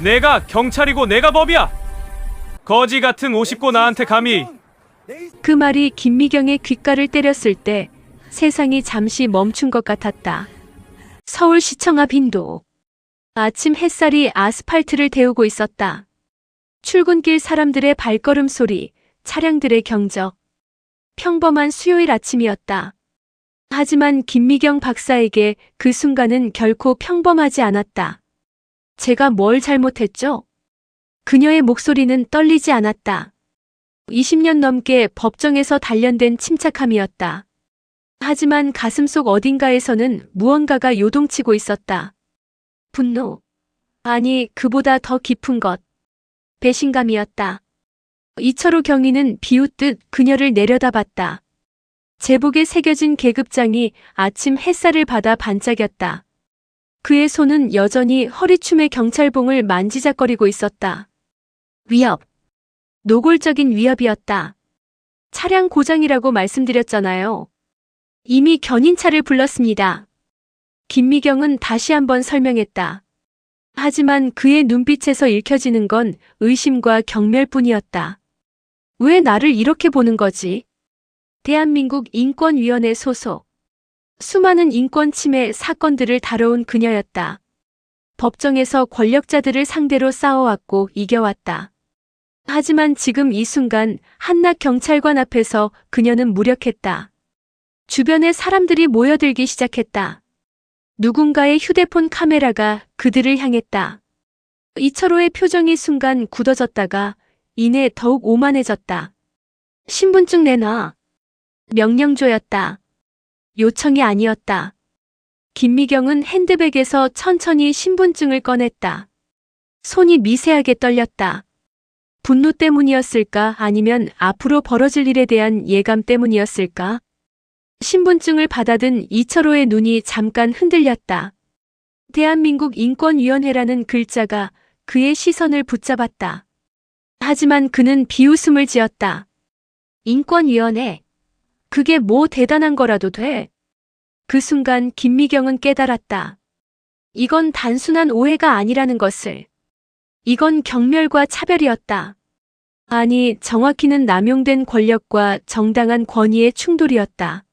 내가 경찰이고 내가 법이야. 거지 같은 옷 입고 나한테 감히. 그 말이 김미경의 귓가를 때렸을 때 세상이 잠시 멈춘 것 같았다. 서울시청 앞 인도. 아침 햇살이 아스팔트를 데우고 있었다. 출근길 사람들의 발걸음 소리, 차량들의 경적. 평범한 수요일 아침이었다. 하지만 김미경 박사에게 그 순간은 결코 평범하지 않았다. 제가 뭘 잘못했죠? 그녀의 목소리는 떨리지 않았다. 20년 넘게 법정에서 단련된 침착함이었다. 하지만 가슴속 어딘가에서는 무언가가 요동치고 있었다. 분노. 아니, 그보다 더 깊은 것. 배신감이었다. 이철우 경위는 비웃듯 그녀를 내려다봤다. 제복에 새겨진 계급장이 아침 햇살을 받아 반짝였다. 그의 손은 여전히 허리춤의 경찰봉을 만지작거리고 있었다. 위협. 노골적인 위협이었다. 차량 고장이라고 말씀드렸잖아요. 이미 견인차를 불렀습니다. 김미경은 다시 한번 설명했다. 하지만 그의 눈빛에서 읽혀지는 건 의심과 경멸뿐이었다. 왜 나를 이렇게 보는 거지? 대한민국 인권위원회 소속. 수많은 인권 침해 사건들을 다뤄온 그녀였다. 법정에서 권력자들을 상대로 싸워왔고 이겨왔다. 하지만 지금 이 순간 한낮 경찰관 앞에서 그녀는 무력했다. 주변에 사람들이 모여들기 시작했다. 누군가의 휴대폰 카메라가 그들을 향했다. 이철호의 표정이 순간 굳어졌다가 이내 더욱 오만해졌다. 신분증 내놔. 명령조였다. 요청이 아니었다. 김미경은 핸드백에서 천천히 신분증을 꺼냈다. 손이 미세하게 떨렸다. 분노 때문이었을까 아니면 앞으로 벌어질 일에 대한 예감 때문이었을까? 신분증을 받아든 이철호의 눈이 잠깐 흔들렸다. 대한민국 인권위원회라는 글자가 그의 시선을 붙잡았다. 하지만 그는 비웃음을 지었다. 인권위원회. 그게 뭐 대단한 거라도 돼. 그 순간 김미경은 깨달았다. 이건 단순한 오해가 아니라는 것을. 이건 경멸과 차별이었다. 아니, 정확히는 남용된 권력과 정당한 권위의 충돌이었다.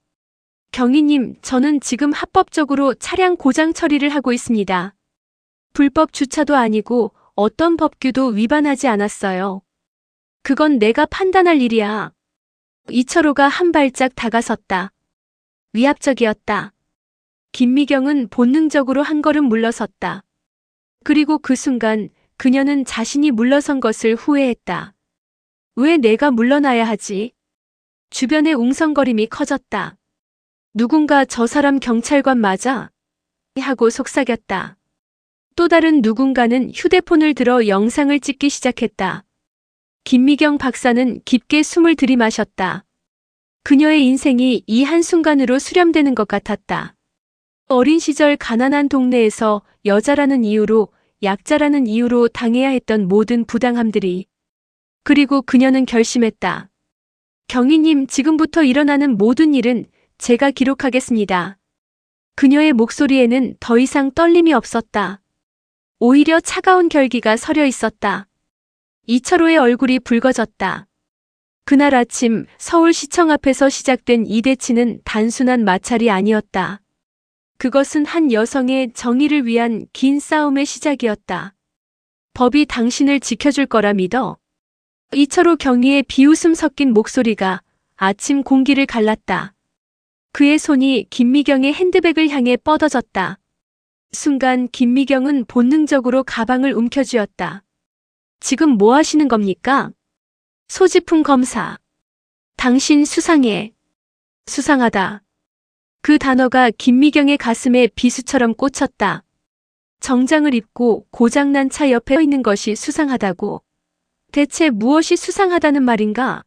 경위님, 저는 지금 합법적으로 차량 고장 처리를 하고 있습니다. 불법 주차도 아니고 어떤 법규도 위반하지 않았어요. 그건 내가 판단할 일이야. 이철호가 한 발짝 다가섰다. 위압적이었다. 김미경은 본능적으로 한 걸음 물러섰다. 그리고 그 순간 그녀는 자신이 물러선 것을 후회했다. 왜 내가 물러나야 하지? 주변의 웅성거림이 커졌다. 누군가 저 사람 경찰관 맞아? 하고 속삭였다. 또 다른 누군가는 휴대폰을 들어 영상을 찍기 시작했다. 김미경 박사는 깊게 숨을 들이마셨다. 그녀의 인생이 이 한순간으로 수렴되는 것 같았다. 어린 시절 가난한 동네에서 여자라는 이유로, 약자라는 이유로 당해야 했던 모든 부당함들이. 그리고 그녀는 결심했다. 경위님, 지금부터 일어나는 모든 일은 제가 기록하겠습니다. 그녀의 목소리에는 더 이상 떨림이 없었다. 오히려 차가운 결기가 서려 있었다. 이철호의 얼굴이 붉어졌다. 그날 아침 서울시청 앞에서 시작된 이 대치는 단순한 마찰이 아니었다. 그것은 한 여성의 정의를 위한 긴 싸움의 시작이었다. 법이 당신을 지켜줄 거라 믿어. 이철호 경위의 비웃음 섞인 목소리가 아침 공기를 갈랐다. 그의 손이 김미경의 핸드백을 향해 뻗어졌다. 순간 김미경은 본능적으로 가방을 움켜쥐었다. 지금 뭐 하시는 겁니까? 소지품 검사. 당신 수상해. 수상하다. 그 단어가 김미경의 가슴에 비수처럼 꽂혔다. 정장을 입고 고장난 차 옆에 서 있는 것이 수상하다고. 대체 무엇이 수상하다는 말인가?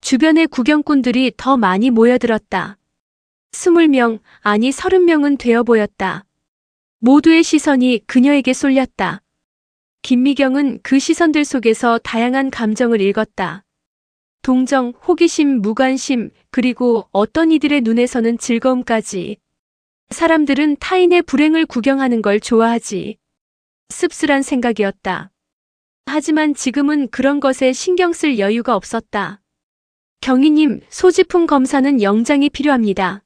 주변의 구경꾼들이 더 많이 모여들었다. 20명, 아니 30명은 되어 보였다. 모두의 시선이 그녀에게 쏠렸다. 김미경은 그 시선들 속에서 다양한 감정을 읽었다. 동정, 호기심, 무관심, 그리고 어떤 이들의 눈에서는 즐거움까지. 사람들은 타인의 불행을 구경하는 걸 좋아하지. 씁쓸한 생각이었다. 하지만 지금은 그런 것에 신경 쓸 여유가 없었다. 경위님, 소지품 검사는 영장이 필요합니다.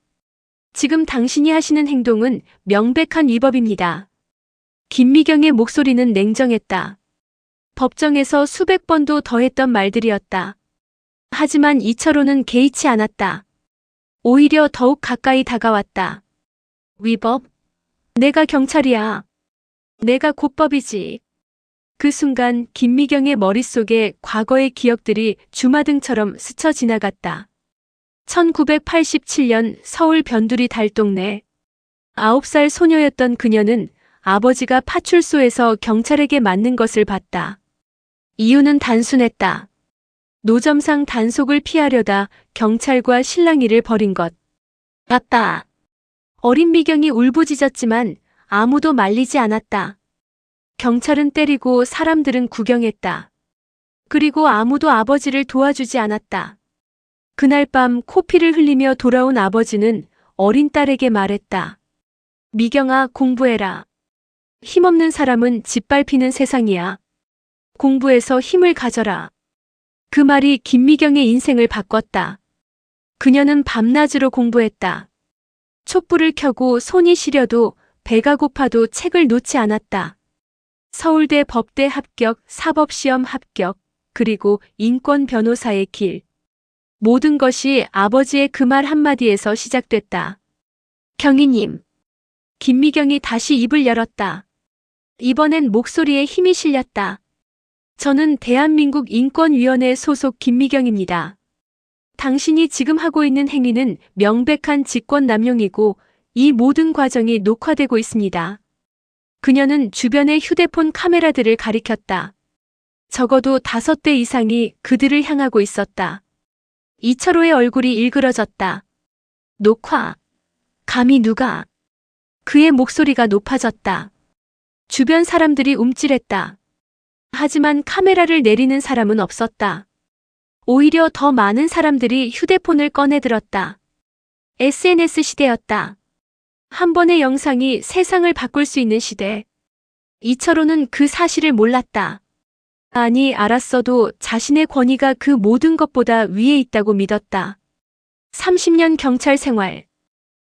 지금 당신이 하시는 행동은 명백한 위법입니다. 김미경의 목소리는 냉정했다. 법정에서 수백 번도 더 했던 말들이었다. 하지만 이철호는 개의치 않았다. 오히려 더욱 가까이 다가왔다. 위법? 내가 경찰이야. 내가 곧 법이지. 그 순간 김미경의 머릿속에 과거의 기억들이 주마등처럼 스쳐 지나갔다. 1987년 서울 변두리 달동네. 9살 소녀였던 그녀는 아버지가 파출소에서 경찰에게 맞는 것을 봤다. 이유는 단순했다. 노점상 단속을 피하려다 경찰과 실랑이를 벌인 것. 아빠. 어린 미경이 울부짖었지만 아무도 말리지 않았다. 경찰은 때리고 사람들은 구경했다. 그리고 아무도 아버지를 도와주지 않았다. 그날 밤 코피를 흘리며 돌아온 아버지는 어린 딸에게 말했다. 미경아, 공부해라. 힘없는 사람은 짓밟히는 세상이야. 공부해서 힘을 가져라. 그 말이 김미경의 인생을 바꿨다. 그녀는 밤낮으로 공부했다. 촛불을 켜고 손이 시려도 배가 고파도 책을 놓지 않았다. 서울대 법대 합격, 사법시험 합격, 그리고 인권 변호사의 길. 모든 것이 아버지의 그 말 한마디에서 시작됐다. 경위님. 김미경이 다시 입을 열었다. 이번엔 목소리에 힘이 실렸다. 저는 대한민국 인권위원회 소속 김미경입니다. 당신이 지금 하고 있는 행위는 명백한 직권남용이고 이 모든 과정이 녹화되고 있습니다. 그녀는 주변의 휴대폰 카메라들을 가리켰다. 적어도 5대 이상이 그들을 향하고 있었다. 이철호의 얼굴이 일그러졌다. 녹화. 감히 누가? 그의 목소리가 높아졌다. 주변 사람들이 움찔했다. 하지만 카메라를 내리는 사람은 없었다. 오히려 더 많은 사람들이 휴대폰을 꺼내들었다. SNS 시대였다. 한 번의 영상이 세상을 바꿀 수 있는 시대. 이철호는 그 사실을 몰랐다. 아니, 알았어도 자신의 권위가 그 모든 것보다 위에 있다고 믿었다. 30년 경찰 생활.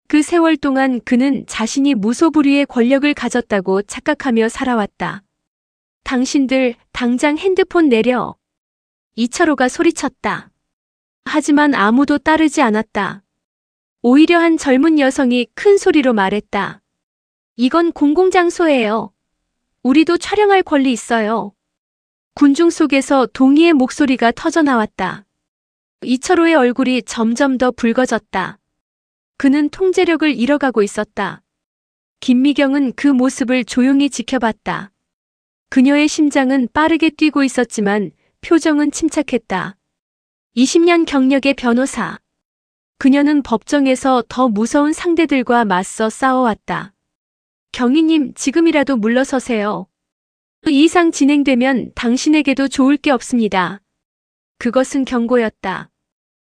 그 세월 동안 그는 자신이 무소불위의 권력을 가졌다고 착각하며 살아왔다. 당신들 당장 핸드폰 내려. 이철호가 소리쳤다. 하지만 아무도 따르지 않았다. 오히려 한 젊은 여성이 큰 소리로 말했다. 이건 공공장소예요. 우리도 촬영할 권리 있어요. 군중 속에서 동의의 목소리가 터져나왔다. 이철호의 얼굴이 점점 더 붉어졌다. 그는 통제력을 잃어가고 있었다. 김미경은 그 모습을 조용히 지켜봤다. 그녀의 심장은 빠르게 뛰고 있었지만 표정은 침착했다. 20년 경력의 변호사. 그녀는 법정에서 더 무서운 상대들과 맞서 싸워왔다. 경위님, 지금이라도 물러서세요. 이 이상 진행되면 당신에게도 좋을 게 없습니다. 그것은 경고였다.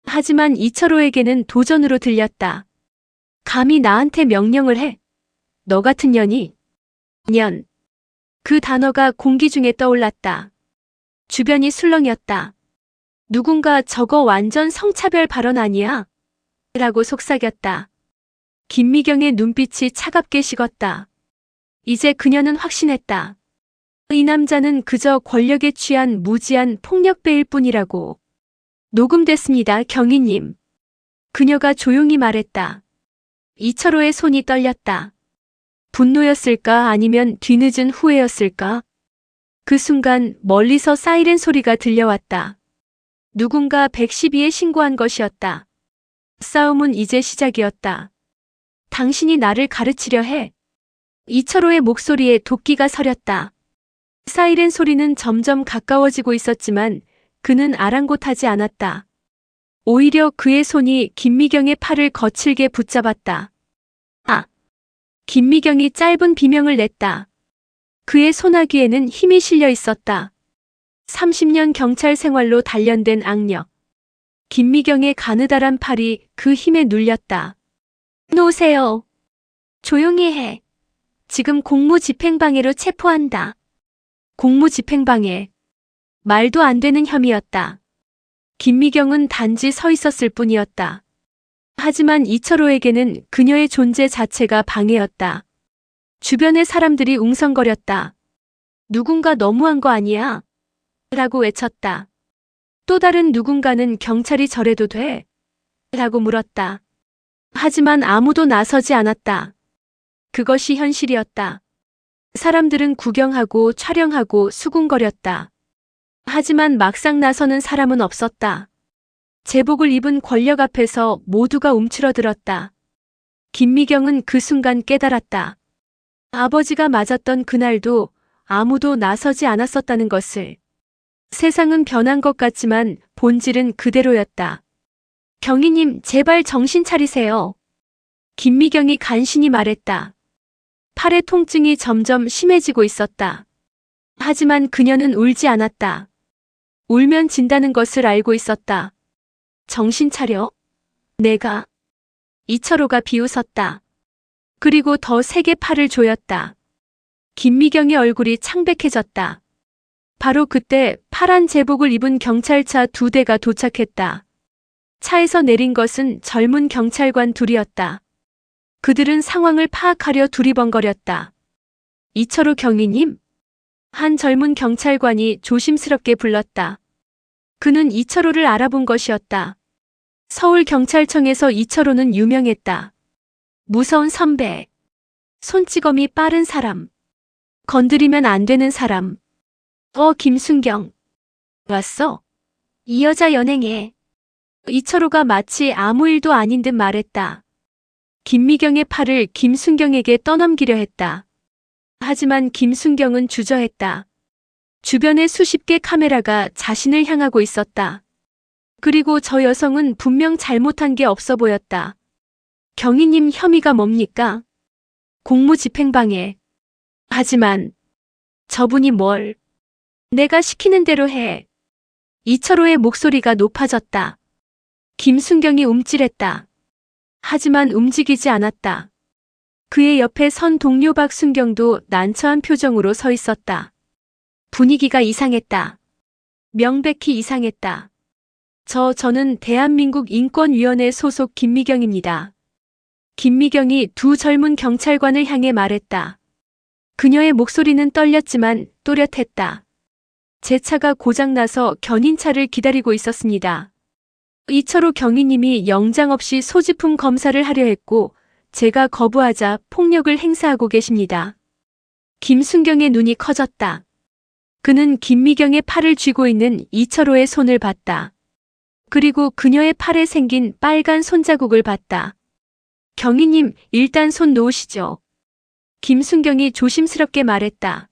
하지만 이철호에게는 도전으로 들렸다. 감히 나한테 명령을 해. 너 같은 년이. 년. 그 단어가 공기 중에 떠올랐다. 주변이 술렁였다. 누군가 저거 완전 성차별 발언 아니야? 라고 속삭였다. 김미경의 눈빛이 차갑게 식었다. 이제 그녀는 확신했다. 이 남자는 그저 권력에 취한 무지한 폭력배일 뿐이라고. 녹음됐습니다, 경위님. 그녀가 조용히 말했다. 이철호의 손이 떨렸다. 분노였을까 아니면 뒤늦은 후회였을까? 그 순간 멀리서 사이렌 소리가 들려왔다. 누군가 112에 신고한 것이었다. 싸움은 이제 시작이었다. 당신이 나를 가르치려 해. 이철호의 목소리에 도끼가 서렸다. 사이렌 소리는 점점 가까워지고 있었지만 그는 아랑곳하지 않았다. 오히려 그의 손이 김미경의 팔을 거칠게 붙잡았다. 아! 김미경이 짧은 비명을 냈다. 그의 소나귀에는 힘이 실려 있었다. 30년 경찰 생활로 단련된 악력. 김미경의 가느다란 팔이 그 힘에 눌렸다. 놓으세요. 조용히 해. 지금 공무집행방해로 체포한다. 공무집행방해. 말도 안 되는 혐의였다. 김미경은 단지 서 있었을 뿐이었다. 하지만 이철호에게는 그녀의 존재 자체가 방해였다. 주변의 사람들이 웅성거렸다. 누군가 너무한 거 아니야? 라고 외쳤다. 또 다른 누군가는 경찰이 저래도 돼? 라고 물었다. 하지만 아무도 나서지 않았다. 그것이 현실이었다. 사람들은 구경하고 촬영하고 수군거렸다. 하지만 막상 나서는 사람은 없었다. 제복을 입은 권력 앞에서 모두가 움츠러들었다. 김미경은 그 순간 깨달았다. 아버지가 맞았던 그날도 아무도 나서지 않았었다는 것을. 세상은 변한 것 같지만 본질은 그대로였다. 경위님, 제발 정신 차리세요. 김미경이 간신히 말했다. 팔의 통증이 점점 심해지고 있었다. 하지만 그녀는 울지 않았다. 울면 진다는 것을 알고 있었다. 정신 차려. 내가. 이철호가 비웃었다. 그리고 더 세게 팔을 조였다. 김미경의 얼굴이 창백해졌다. 바로 그때 파란 제복을 입은 경찰차 2대가 도착했다. 차에서 내린 것은 젊은 경찰관 둘이었다. 그들은 상황을 파악하려 두리번거렸다. 이철호 경위님? 한 젊은 경찰관이 조심스럽게 불렀다. 그는 이철호를 알아본 것이었다. 서울경찰청에서 이철호는 유명했다. 무서운 선배. 손찌검이 빠른 사람. 건드리면 안 되는 사람. 김순경. 왔어? 이 여자 연행해. 이철호가 마치 아무 일도 아닌 듯 말했다. 김미경의 팔을 김순경에게 떠넘기려 했다. 하지만 김순경은 주저했다. 주변에 수십 개 카메라가 자신을 향하고 있었다. 그리고 저 여성은 분명 잘못한 게 없어 보였다. 경위님, 혐의가 뭡니까? 공무집행방해. 하지만 저분이 뭘? 내가 시키는 대로 해. 이철호의 목소리가 높아졌다. 김순경이 움찔했다. 하지만 움직이지 않았다. 그의 옆에 선 동료 박순경도 난처한 표정으로 서 있었다. 분위기가 이상했다. 명백히 이상했다. 저는 대한민국 인권위원회 소속 김미경입니다. 김미경이 두 젊은 경찰관을 향해 말했다. 그녀의 목소리는 떨렸지만 또렷했다. 제 차가 고장나서 견인차를 기다리고 있었습니다. 이철호 경위님이 영장 없이 소지품 검사를 하려 했고 제가 거부하자 폭력을 행사하고 계십니다. 김순경의 눈이 커졌다. 그는 김미경의 팔을 쥐고 있는 이철호의 손을 봤다. 그리고 그녀의 팔에 생긴 빨간 손자국을 봤다. 경위님, 일단 손 놓으시죠. 김순경이 조심스럽게 말했다.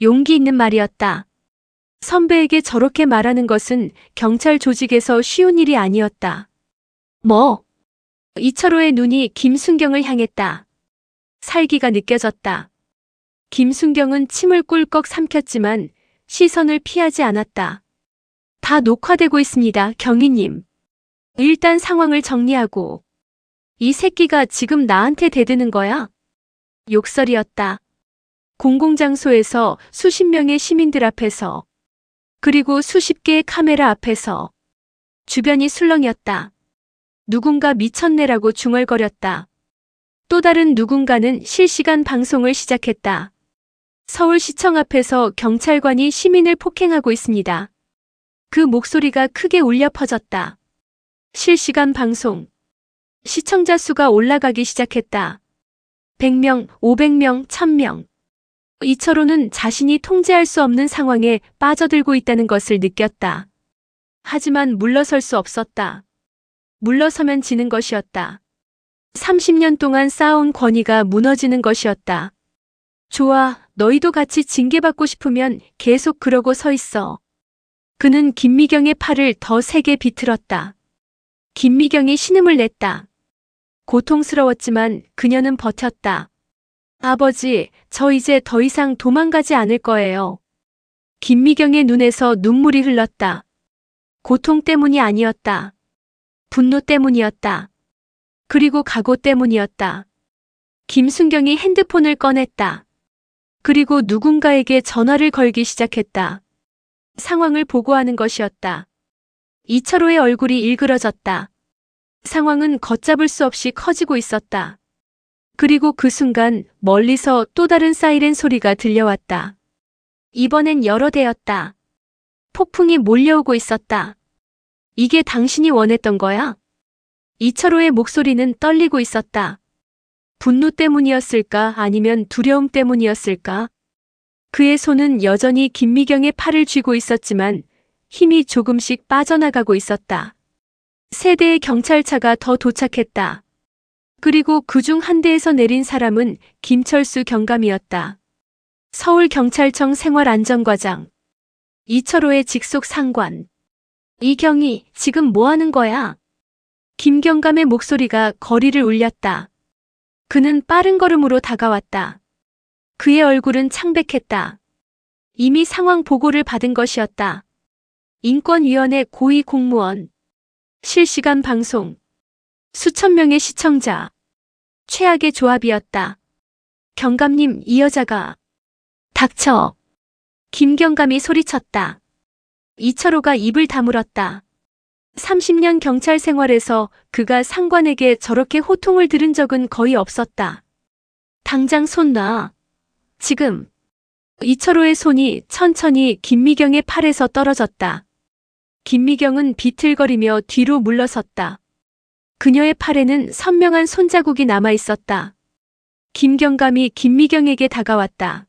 용기 있는 말이었다. 선배에게 저렇게 말하는 것은 경찰 조직에서 쉬운 일이 아니었다. 뭐? 이철호의 눈이 김순경을 향했다. 살기가 느껴졌다. 김순경은 침을 꿀꺽 삼켰지만 시선을 피하지 않았다. 다 녹화되고 있습니다, 경위님. 일단 상황을 정리하고. 이 새끼가 지금 나한테 대드는 거야? 욕설이었다. 공공장소에서 수십 명의 시민들 앞에서. 그리고 수십 개의 카메라 앞에서. 주변이 술렁였다. 누군가 미쳤네라고 중얼거렸다. 또 다른 누군가는 실시간 방송을 시작했다. 서울시청 앞에서 경찰관이 시민을 폭행하고 있습니다. 그 목소리가 크게 울려 퍼졌다. 실시간 방송. 시청자 수가 올라가기 시작했다. 100명, 500명, 1000명. 이철호는 자신이 통제할 수 없는 상황에 빠져들고 있다는 것을 느꼈다. 하지만 물러설 수 없었다. 물러서면 지는 것이었다. 30년 동안 쌓아온 권위가 무너지는 것이었다. 좋아, 너희도 같이 징계받고 싶으면 계속 그러고 서 있어. 그는 김미경의 팔을 더 세게 비틀었다. 김미경이 신음을 냈다. 고통스러웠지만 그녀는 버텼다. 아버지, 저 이제 더 이상 도망가지 않을 거예요. 김미경의 눈에서 눈물이 흘렀다. 고통 때문이 아니었다. 분노 때문이었다. 그리고 각오 때문이었다. 김순경이 핸드폰을 꺼냈다. 그리고 누군가에게 전화를 걸기 시작했다. 상황을 보고하는 것이었다. 이철호의 얼굴이 일그러졌다. 상황은 걷잡을 수 없이 커지고 있었다. 그리고 그 순간 멀리서 또 다른 사이렌 소리가 들려왔다. 이번엔 여러 대였다. 폭풍이 몰려오고 있었다. 이게 당신이 원했던 거야? 이철호의 목소리는 떨리고 있었다. 분노 때문이었을까 아니면 두려움 때문이었을까? 그의 손은 여전히 김미경의 팔을 쥐고 있었지만 힘이 조금씩 빠져나가고 있었다. 세 대의 경찰차가 더 도착했다. 그리고 그중 한 대에서 내린 사람은 김철수 경감이었다. 서울경찰청 생활안전과장. 이철호의 직속 상관. 이경이, 지금 뭐 하는 거야? 김경감의 목소리가 거리를 울렸다. 그는 빠른 걸음으로 다가왔다. 그의 얼굴은 창백했다. 이미 상황 보고를 받은 것이었다. 인권위원회 고위 공무원. 실시간 방송. 수천 명의 시청자. 최악의 조합이었다. 경감님, 이 여자가. 닥쳐. 김경감이 소리쳤다. 이철호가 입을 다물었다. 30년 경찰 생활에서 그가 상관에게 저렇게 호통을 들은 적은 거의 없었다. 당장 손 놔. 지금. 이철호의 손이 천천히 김미경의 팔에서 떨어졌다. 김미경은 비틀거리며 뒤로 물러섰다. 그녀의 팔에는 선명한 손자국이 남아 있었다. 김경감이 김미경에게 다가왔다.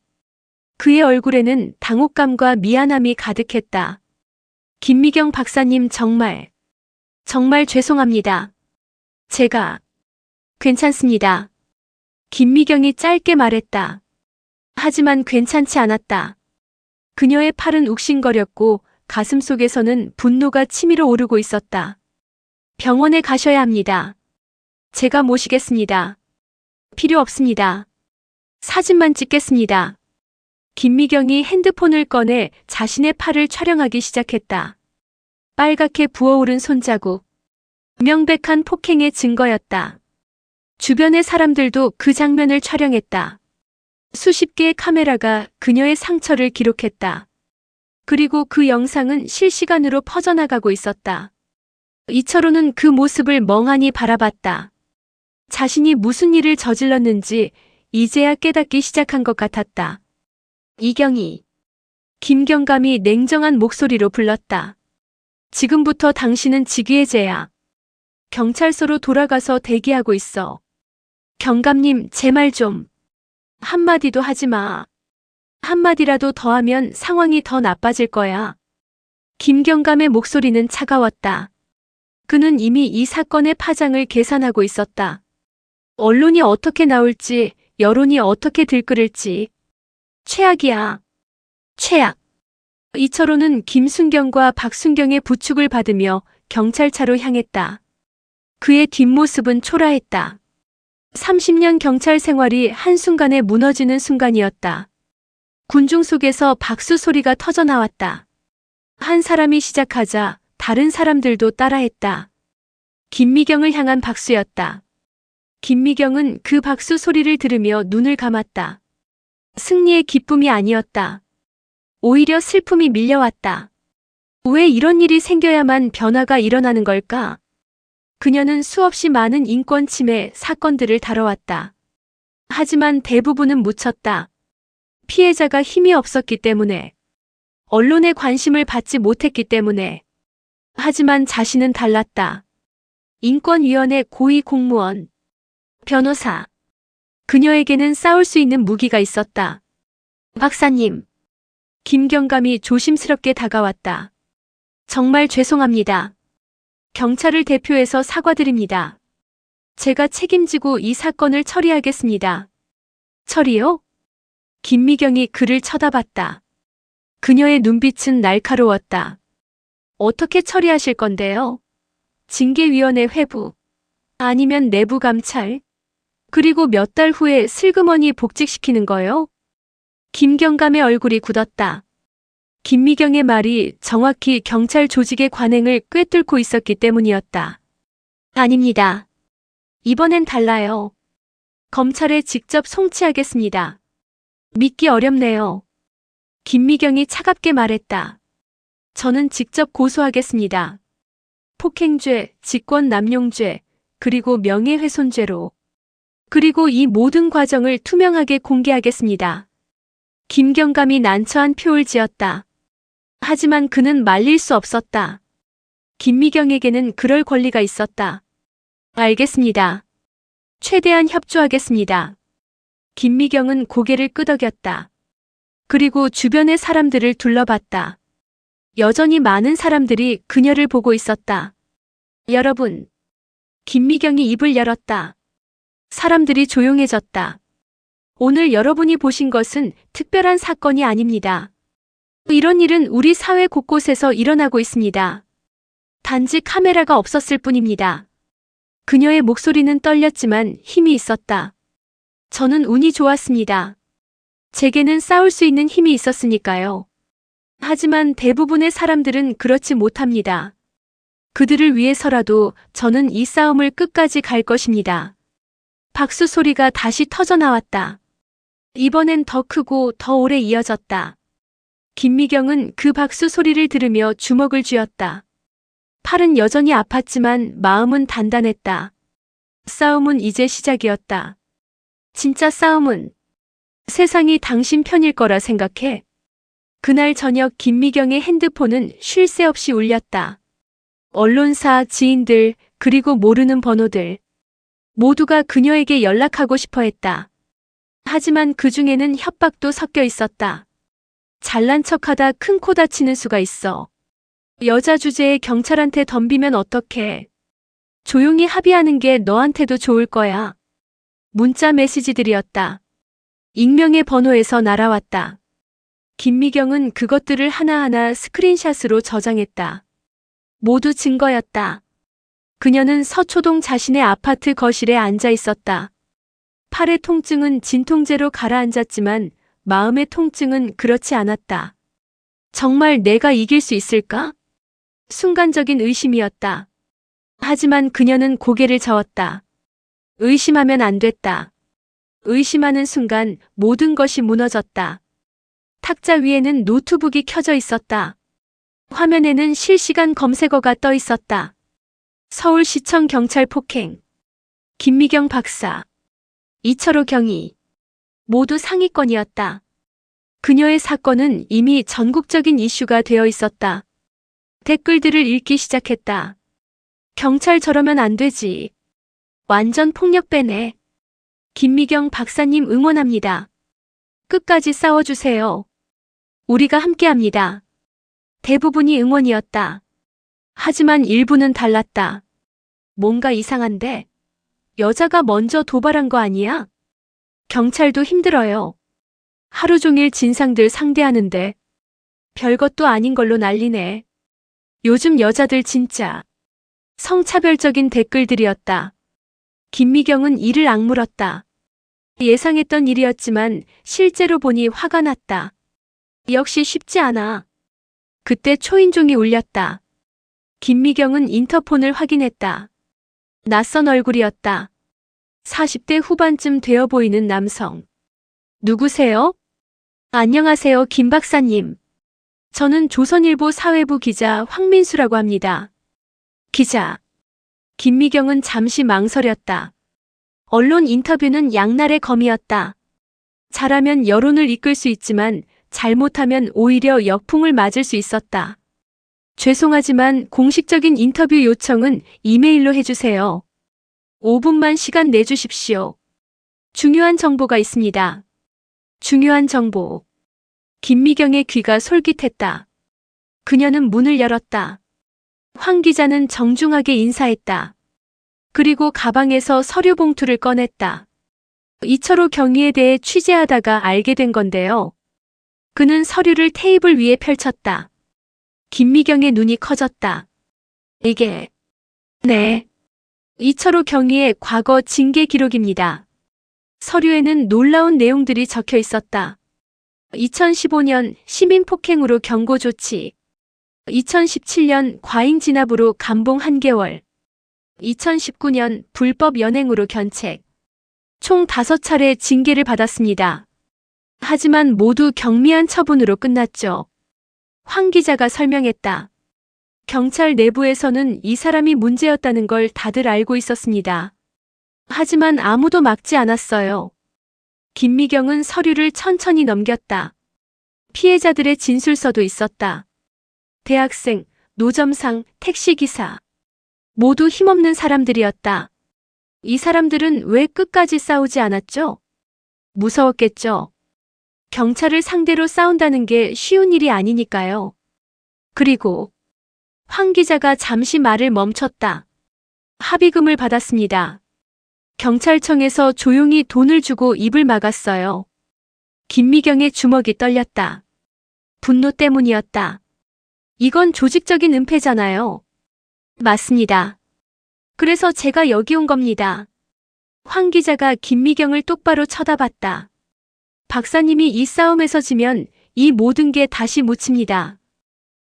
그의 얼굴에는 당혹감과 미안함이 가득했다. 김미경 박사님, 정말 죄송합니다. 제가 괜찮습니다. 김미경이 짧게 말했다. 하지만 괜찮지 않았다. 그녀의 팔은 욱신거렸고 가슴 속에서는 분노가 치밀어 오르고 있었다. 병원에 가셔야 합니다. 제가 모시겠습니다. 필요 없습니다. 사진만 찍겠습니다. 김미경이 핸드폰을 꺼내 자신의 팔을 촬영하기 시작했다. 빨갛게 부어오른 손자국. 명백한 폭행의 증거였다. 주변의 사람들도 그 장면을 촬영했다. 수십 개의 카메라가 그녀의 상처를 기록했다. 그리고 그 영상은 실시간으로 퍼져나가고 있었다. 이철호는 그 모습을 멍하니 바라봤다. 자신이 무슨 일을 저질렀는지 이제야 깨닫기 시작한 것 같았다. 이경이. 김경감이 냉정한 목소리로 불렀다. 지금부터 당신은 직위의 죄야. 경찰서로 돌아가서 대기하고 있어. 경감님, 제 말 좀. 한마디도 하지 마. 한마디라도 더 하면 상황이 더 나빠질 거야. 김경감의 목소리는 차가웠다. 그는 이미 이 사건의 파장을 계산하고 있었다. 언론이 어떻게 나올지, 여론이 어떻게 들끓을지. 최악이야. 최악. 이철호는 김순경과 박순경의 부축을 받으며 경찰차로 향했다. 그의 뒷모습은 초라했다. 30년 경찰 생활이 한순간에 무너지는 순간이었다. 군중 속에서 박수 소리가 터져나왔다. 한 사람이 시작하자 다른 사람들도 따라했다. 김미경을 향한 박수였다. 김미경은 그 박수 소리를 들으며 눈을 감았다. 승리의 기쁨이 아니었다. 오히려 슬픔이 밀려왔다. 왜 이런 일이 생겨야만 변화가 일어나는 걸까? 그녀는 수없이 많은 인권 침해 사건들을 다뤄왔다. 하지만 대부분은 묻혔다. 피해자가 힘이 없었기 때문에, 언론의 관심을 받지 못했기 때문에. 하지만 자신은 달랐다. 인권위원회 고위 공무원, 변호사. 그녀에게는 싸울 수 있는 무기가 있었다. 박사님. 김경감이 조심스럽게 다가왔다. 정말 죄송합니다. 경찰을 대표해서 사과드립니다. 제가 책임지고 이 사건을 처리하겠습니다. 처리요? 김미경이 그를 쳐다봤다. 그녀의 눈빛은 날카로웠다. 어떻게 처리하실 건데요? 징계위원회 회부, 아니면 내부 감찰, 그리고 몇 달 후에 슬그머니 복직시키는 거요? 김경감의 얼굴이 굳었다. 김미경의 말이 정확히 경찰 조직의 관행을 꿰뚫고 있었기 때문이었다. 아닙니다. 이번엔 달라요. 검찰에 직접 송치하겠습니다. 믿기 어렵네요. 김미경이 차갑게 말했다. 저는 직접 고소하겠습니다. 폭행죄, 직권남용죄, 그리고 명예훼손죄로. 그리고 이 모든 과정을 투명하게 공개하겠습니다. 김경감이 난처한 표를 지었다. 하지만 그는 말릴 수 없었다. 김미경에게는 그럴 권리가 있었다. 알겠습니다. 최대한 협조하겠습니다. 김미경은 고개를 끄덕였다. 그리고 주변의 사람들을 둘러봤다. 여전히 많은 사람들이 그녀를 보고 있었다. 여러분. 김미경이 입을 열었다. 사람들이 조용해졌다. 오늘 여러분이 보신 것은 특별한 사건이 아닙니다. 이런 일은 우리 사회 곳곳에서 일어나고 있습니다. 단지 카메라가 없었을 뿐입니다. 그녀의 목소리는 떨렸지만 힘이 있었다. 저는 운이 좋았습니다. 제게는 싸울 수 있는 힘이 있었으니까요. 하지만 대부분의 사람들은 그렇지 못합니다. 그들을 위해서라도 저는 이 싸움을 끝까지 갈 것입니다. 박수 소리가 다시 터져 나왔다. 이번엔 더 크고 더 오래 이어졌다. 김미경은 그 박수 소리를 들으며 주먹을 쥐었다. 팔은 여전히 아팠지만 마음은 단단했다. 싸움은 이제 시작이었다. 진짜 싸움은 세상이 당신 편일 거라 생각해. 그날 저녁 김미경의 핸드폰은 쉴 새 없이 울렸다. 언론사, 지인들, 그리고 모르는 번호들. 모두가 그녀에게 연락하고 싶어 했다. 하지만 그 중에는 협박도 섞여 있었다. 잘난 척하다 큰 코 다치는 수가 있어. 여자 주제에 경찰한테 덤비면 어떡해. 조용히 합의하는 게 너한테도 좋을 거야. 문자 메시지들이었다. 익명의 번호에서 날아왔다. 김미경은 그것들을 하나하나 스크린샷으로 저장했다. 모두 증거였다. 그녀는 서초동 자신의 아파트 거실에 앉아 있었다. 팔의 통증은 진통제로 가라앉았지만 마음의 통증은 그렇지 않았다. 정말 내가 이길 수 있을까? 순간적인 의심이었다. 하지만 그녀는 고개를 저었다. 의심하면 안 됐다. 의심하는 순간 모든 것이 무너졌다. 탁자 위에는 노트북이 켜져 있었다. 화면에는 실시간 검색어가 떠 있었다. 서울시청 경찰 폭행. 김미경 박사. 이철호 경위. 모두 상위권이었다. 그녀의 사건은 이미 전국적인 이슈가 되어 있었다. 댓글들을 읽기 시작했다. 경찰 저러면 안 되지. 완전 폭력배네. 김미경 박사님 응원합니다. 끝까지 싸워주세요. 우리가 함께합니다. 대부분이 응원이었다. 하지만 일부는 달랐다. 뭔가 이상한데? 여자가 먼저 도발한 거 아니야? 경찰도 힘들어요. 하루 종일 진상들 상대하는데 별것도 아닌 걸로 난리네. 요즘 여자들 진짜. 성차별적인 댓글들이었다. 김미경은 이를 악물었다. 예상했던 일이었지만 실제로 보니 화가 났다. 역시 쉽지 않아. 그때 초인종이 울렸다. 김미경은 인터폰을 확인했다. 낯선 얼굴이었다. 40대 후반쯤 되어 보이는 남성. 누구세요? 안녕하세요, 김 박사님. 저는 조선일보 사회부 기자 황민수라고 합니다. 기자. 김미경은 잠시 망설였다. 언론 인터뷰는 양날의 검이었다. 잘하면 여론을 이끌 수 있지만 잘못하면 오히려 역풍을 맞을 수 있었다. 죄송하지만 공식적인 인터뷰 요청은 이메일로 해주세요. 5분만 시간 내주십시오. 중요한 정보가 있습니다. 중요한 정보. 김미경의 귀가 솔깃했다. 그녀는 문을 열었다. 황 기자는 정중하게 인사했다. 그리고 가방에서 서류 봉투를 꺼냈다. 이철호 경위에 대해 취재하다가 알게 된 건데요. 그는 서류를 테이블 위에 펼쳤다. 김미경의 눈이 커졌다. 이게... 네. 이철호 경위의 과거 징계 기록입니다. 서류에는 놀라운 내용들이 적혀 있었다. 2015년 시민 폭행으로 경고 조치. 2017년 과잉 진압으로 감봉 1개월. 2019년 불법 연행으로 견책. 총 5차례 징계를 받았습니다. 하지만 모두 경미한 처분으로 끝났죠. 황 기자가 설명했다. 경찰 내부에서는 이 사람이 문제였다는 걸 다들 알고 있었습니다. 하지만 아무도 막지 않았어요. 김미경은 서류를 천천히 넘겼다. 피해자들의 진술서도 있었다. 대학생, 노점상, 택시기사. 모두 힘없는 사람들이었다. 이 사람들은 왜 끝까지 싸우지 않았죠? 무서웠겠죠. 경찰을 상대로 싸운다는 게 쉬운 일이 아니니까요. 그리고 황 기자가 잠시 말을 멈췄다. 합의금을 받았습니다. 경찰청에서 조용히 돈을 주고 입을 막았어요. 김미경의 주먹이 떨렸다. 분노 때문이었다. 이건 조직적인 은폐잖아요. 맞습니다. 그래서 제가 여기 온 겁니다. 황 기자가 김미경을 똑바로 쳐다봤다. 박사님이 이 싸움에서 지면 이 모든 게 다시 묻힙니다.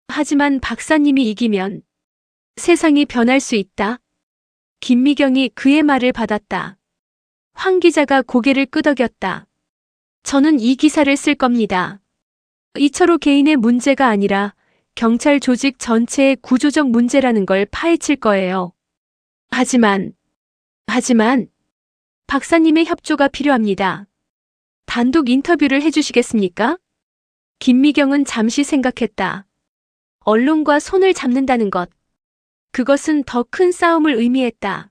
하지만 박사님이 이기면 세상이 변할 수 있다. 김미경이 그의 말을 받았다. 황 기자가 고개를 끄덕였다. 저는 이 기사를 쓸 겁니다. 이철호 개인의 문제가 아니라 경찰 조직 전체의 구조적 문제라는 걸 파헤칠 거예요. 하지만 박사님의 협조가 필요합니다. 단독 인터뷰를 해주시겠습니까? 김미경은 잠시 생각했다. 언론과 손을 잡는다는 것. 그것은 더 큰 싸움을 의미했다.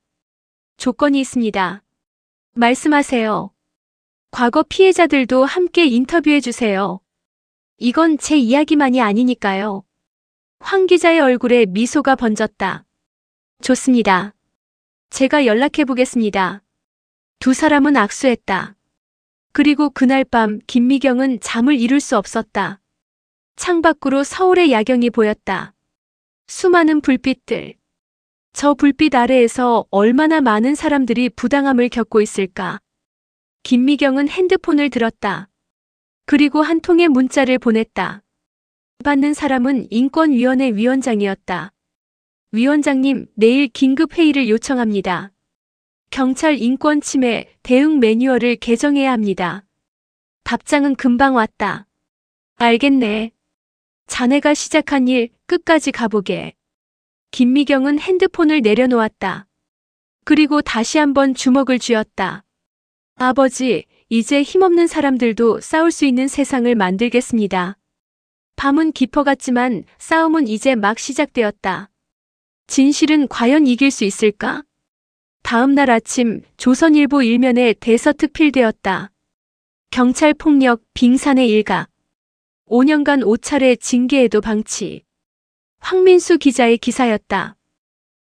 조건이 있습니다. 말씀하세요. 과거 피해자들도 함께 인터뷰해주세요. 이건 제 이야기만이 아니니까요. 황 기자의 얼굴에 미소가 번졌다. 좋습니다. 제가 연락해보겠습니다. 두 사람은 악수했다. 그리고 그날 밤 김미경은 잠을 이룰 수 없었다. 창밖으로 서울의 야경이 보였다. 수많은 불빛들. 저 불빛 아래에서 얼마나 많은 사람들이 부당함을 겪고 있을까. 김미경은 핸드폰을 들었다. 그리고 한 통의 문자를 보냈다. 받는 사람은 인권위원회 위원장이었다. 위원장님, 내일 긴급 회의를 요청합니다. 경찰 인권 침해 대응 매뉴얼을 개정해야 합니다. 답장은 금방 왔다. 알겠네. 자네가 시작한 일 끝까지 가보게. 김미경은 핸드폰을 내려놓았다. 그리고 다시 한번 주먹을 쥐었다. 아버지, 이제 힘없는 사람들도 싸울 수 있는 세상을 만들겠습니다. 밤은 깊어갔지만 싸움은 이제 막 시작되었다. 진실은 과연 이길 수 있을까? 다음 날 아침 조선일보 일면에 대서특필되었다. 경찰 폭력 빙산의 일각. 5년간 5차례 징계에도 방치. 황민수 기자의 기사였다.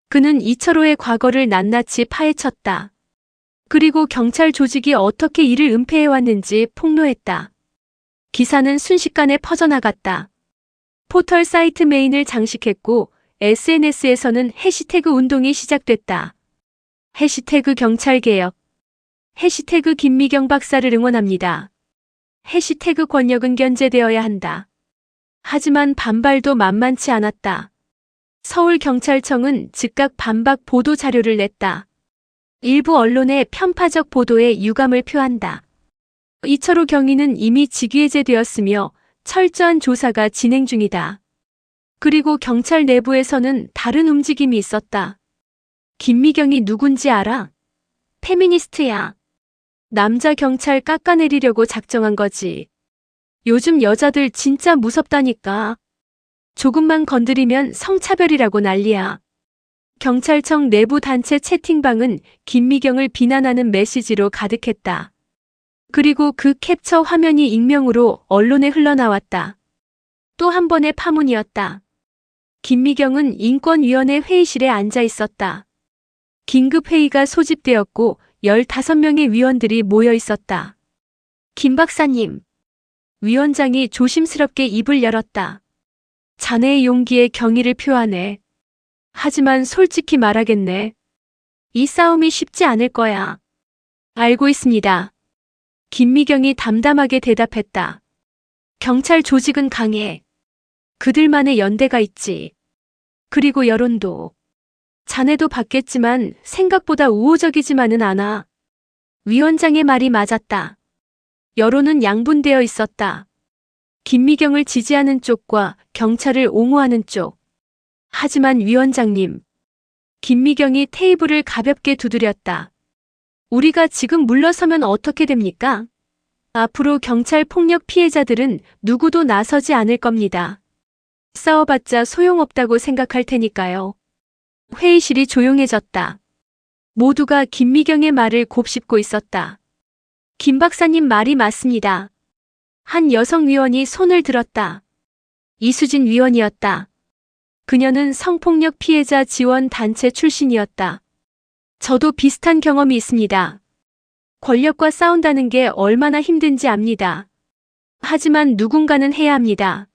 그는 이철호의 과거를 낱낱이 파헤쳤다. 그리고 경찰 조직이 어떻게 이를 은폐해왔는지 폭로했다. 기사는 순식간에 퍼져나갔다. 포털 사이트 메인을 장식했고 SNS에서는 해시태그 운동이 시작됐다. 해시태그 경찰개혁. 해시태그 김미경 박사를 응원합니다. 해시태그 권력은 견제되어야 한다. 하지만 반발도 만만치 않았다. 서울경찰청은 즉각 반박 보도 자료를 냈다. 일부 언론의 편파적 보도에 유감을 표한다. 이철호 경위는 이미 직위해제되었으며 철저한 조사가 진행 중이다. 그리고 경찰 내부에서는 다른 움직임이 있었다. 김미경이 누군지 알아? 페미니스트야. 남자 경찰 깎아내리려고 작정한 거지. 요즘 여자들 진짜 무섭다니까. 조금만 건드리면 성차별이라고 난리야. 경찰청 내부 단체 채팅방은 김미경을 비난하는 메시지로 가득했다. 그리고 그 캡처 화면이 익명으로 언론에 흘러나왔다. 또 한 번의 파문이었다. 김미경은 인권위원회 회의실에 앉아 있었다. 긴급회의가 소집되었고 15명의 위원들이 모여 있었다. 김 박사님. 위원장이 조심스럽게 입을 열었다. 자네의 용기에 경의를 표하네. 하지만 솔직히 말하겠네. 이 싸움이 쉽지 않을 거야. 알고 있습니다. 김미경이 담담하게 대답했다. 경찰 조직은 강해. 그들만의 연대가 있지. 그리고 여론도. 자네도 봤겠지만 생각보다 우호적이지만은 않아. 위원장의 말이 맞았다. 여론은 양분되어 있었다. 김미경을 지지하는 쪽과 경찰을 옹호하는 쪽. 하지만 위원장님, 김미경이 테이블을 가볍게 두드렸다. 우리가 지금 물러서면 어떻게 됩니까? 앞으로 경찰 폭력 피해자들은 누구도 나서지 않을 겁니다. 싸워봤자 소용없다고 생각할 테니까요. 회의실이 조용해졌다. 모두가 김미경의 말을 곱씹고 있었다. 김 박사님 말이 맞습니다. 한 여성 위원이 손을 들었다. 이수진 위원이었다. 그녀는 성폭력 피해자 지원 단체 출신이었다. 저도 비슷한 경험이 있습니다. 권력과 싸운다는 게 얼마나 힘든지 압니다. 하지만 누군가는 해야 합니다.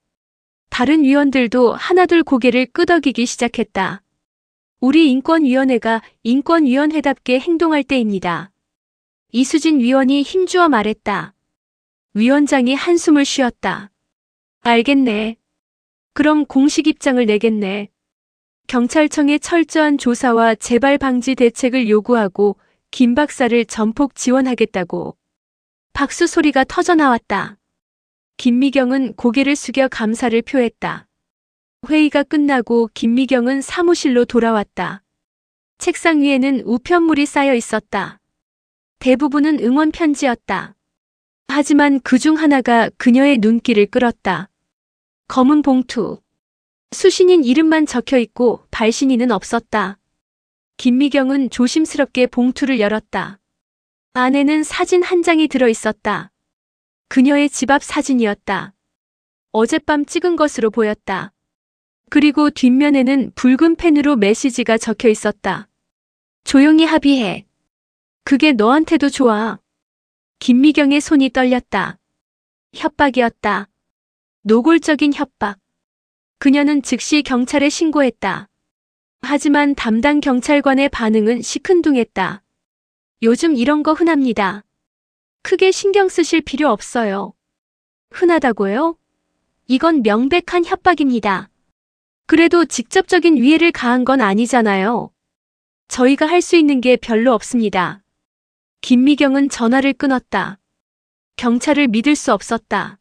다른 위원들도 하나둘 고개를 끄덕이기 시작했다. 우리 인권위원회가 인권위원회답게 행동할 때입니다. 이수진 위원이 힘주어 말했다. 위원장이 한숨을 쉬었다. 알겠네. 그럼 공식 입장을 내겠네. 경찰청의 철저한 조사와 재발 방지 대책을 요구하고 김 박사를 전폭 지원하겠다고. 박수 소리가 터져나왔다. 김미경은 고개를 숙여 감사를 표했다. 회의가 끝나고 김미경은 사무실로 돌아왔다. 책상 위에는 우편물이 쌓여 있었다. 대부분은 응원 편지였다. 하지만 그중 하나가 그녀의 눈길을 끌었다. 검은 봉투. 수신인 이름만 적혀 있고 발신인은 없었다. 김미경은 조심스럽게 봉투를 열었다. 안에는 사진 한 장이 들어 있었다. 그녀의 집 앞 사진이었다. 어젯밤 찍은 것으로 보였다. 그리고 뒷면에는 붉은 펜으로 메시지가 적혀 있었다. 조용히 합의해. 그게 너한테도 좋아. 김미경의 손이 떨렸다. 협박이었다. 노골적인 협박. 그녀는 즉시 경찰에 신고했다. 하지만 담당 경찰관의 반응은 시큰둥했다. 요즘 이런 거 흔합니다. 크게 신경 쓰실 필요 없어요. 흔하다고요? 이건 명백한 협박입니다. 그래도 직접적인 위해를 가한 건 아니잖아요. 저희가 할 수 있는 게 별로 없습니다. 김미경은 전화를 끊었다. 경찰을 믿을 수 없었다.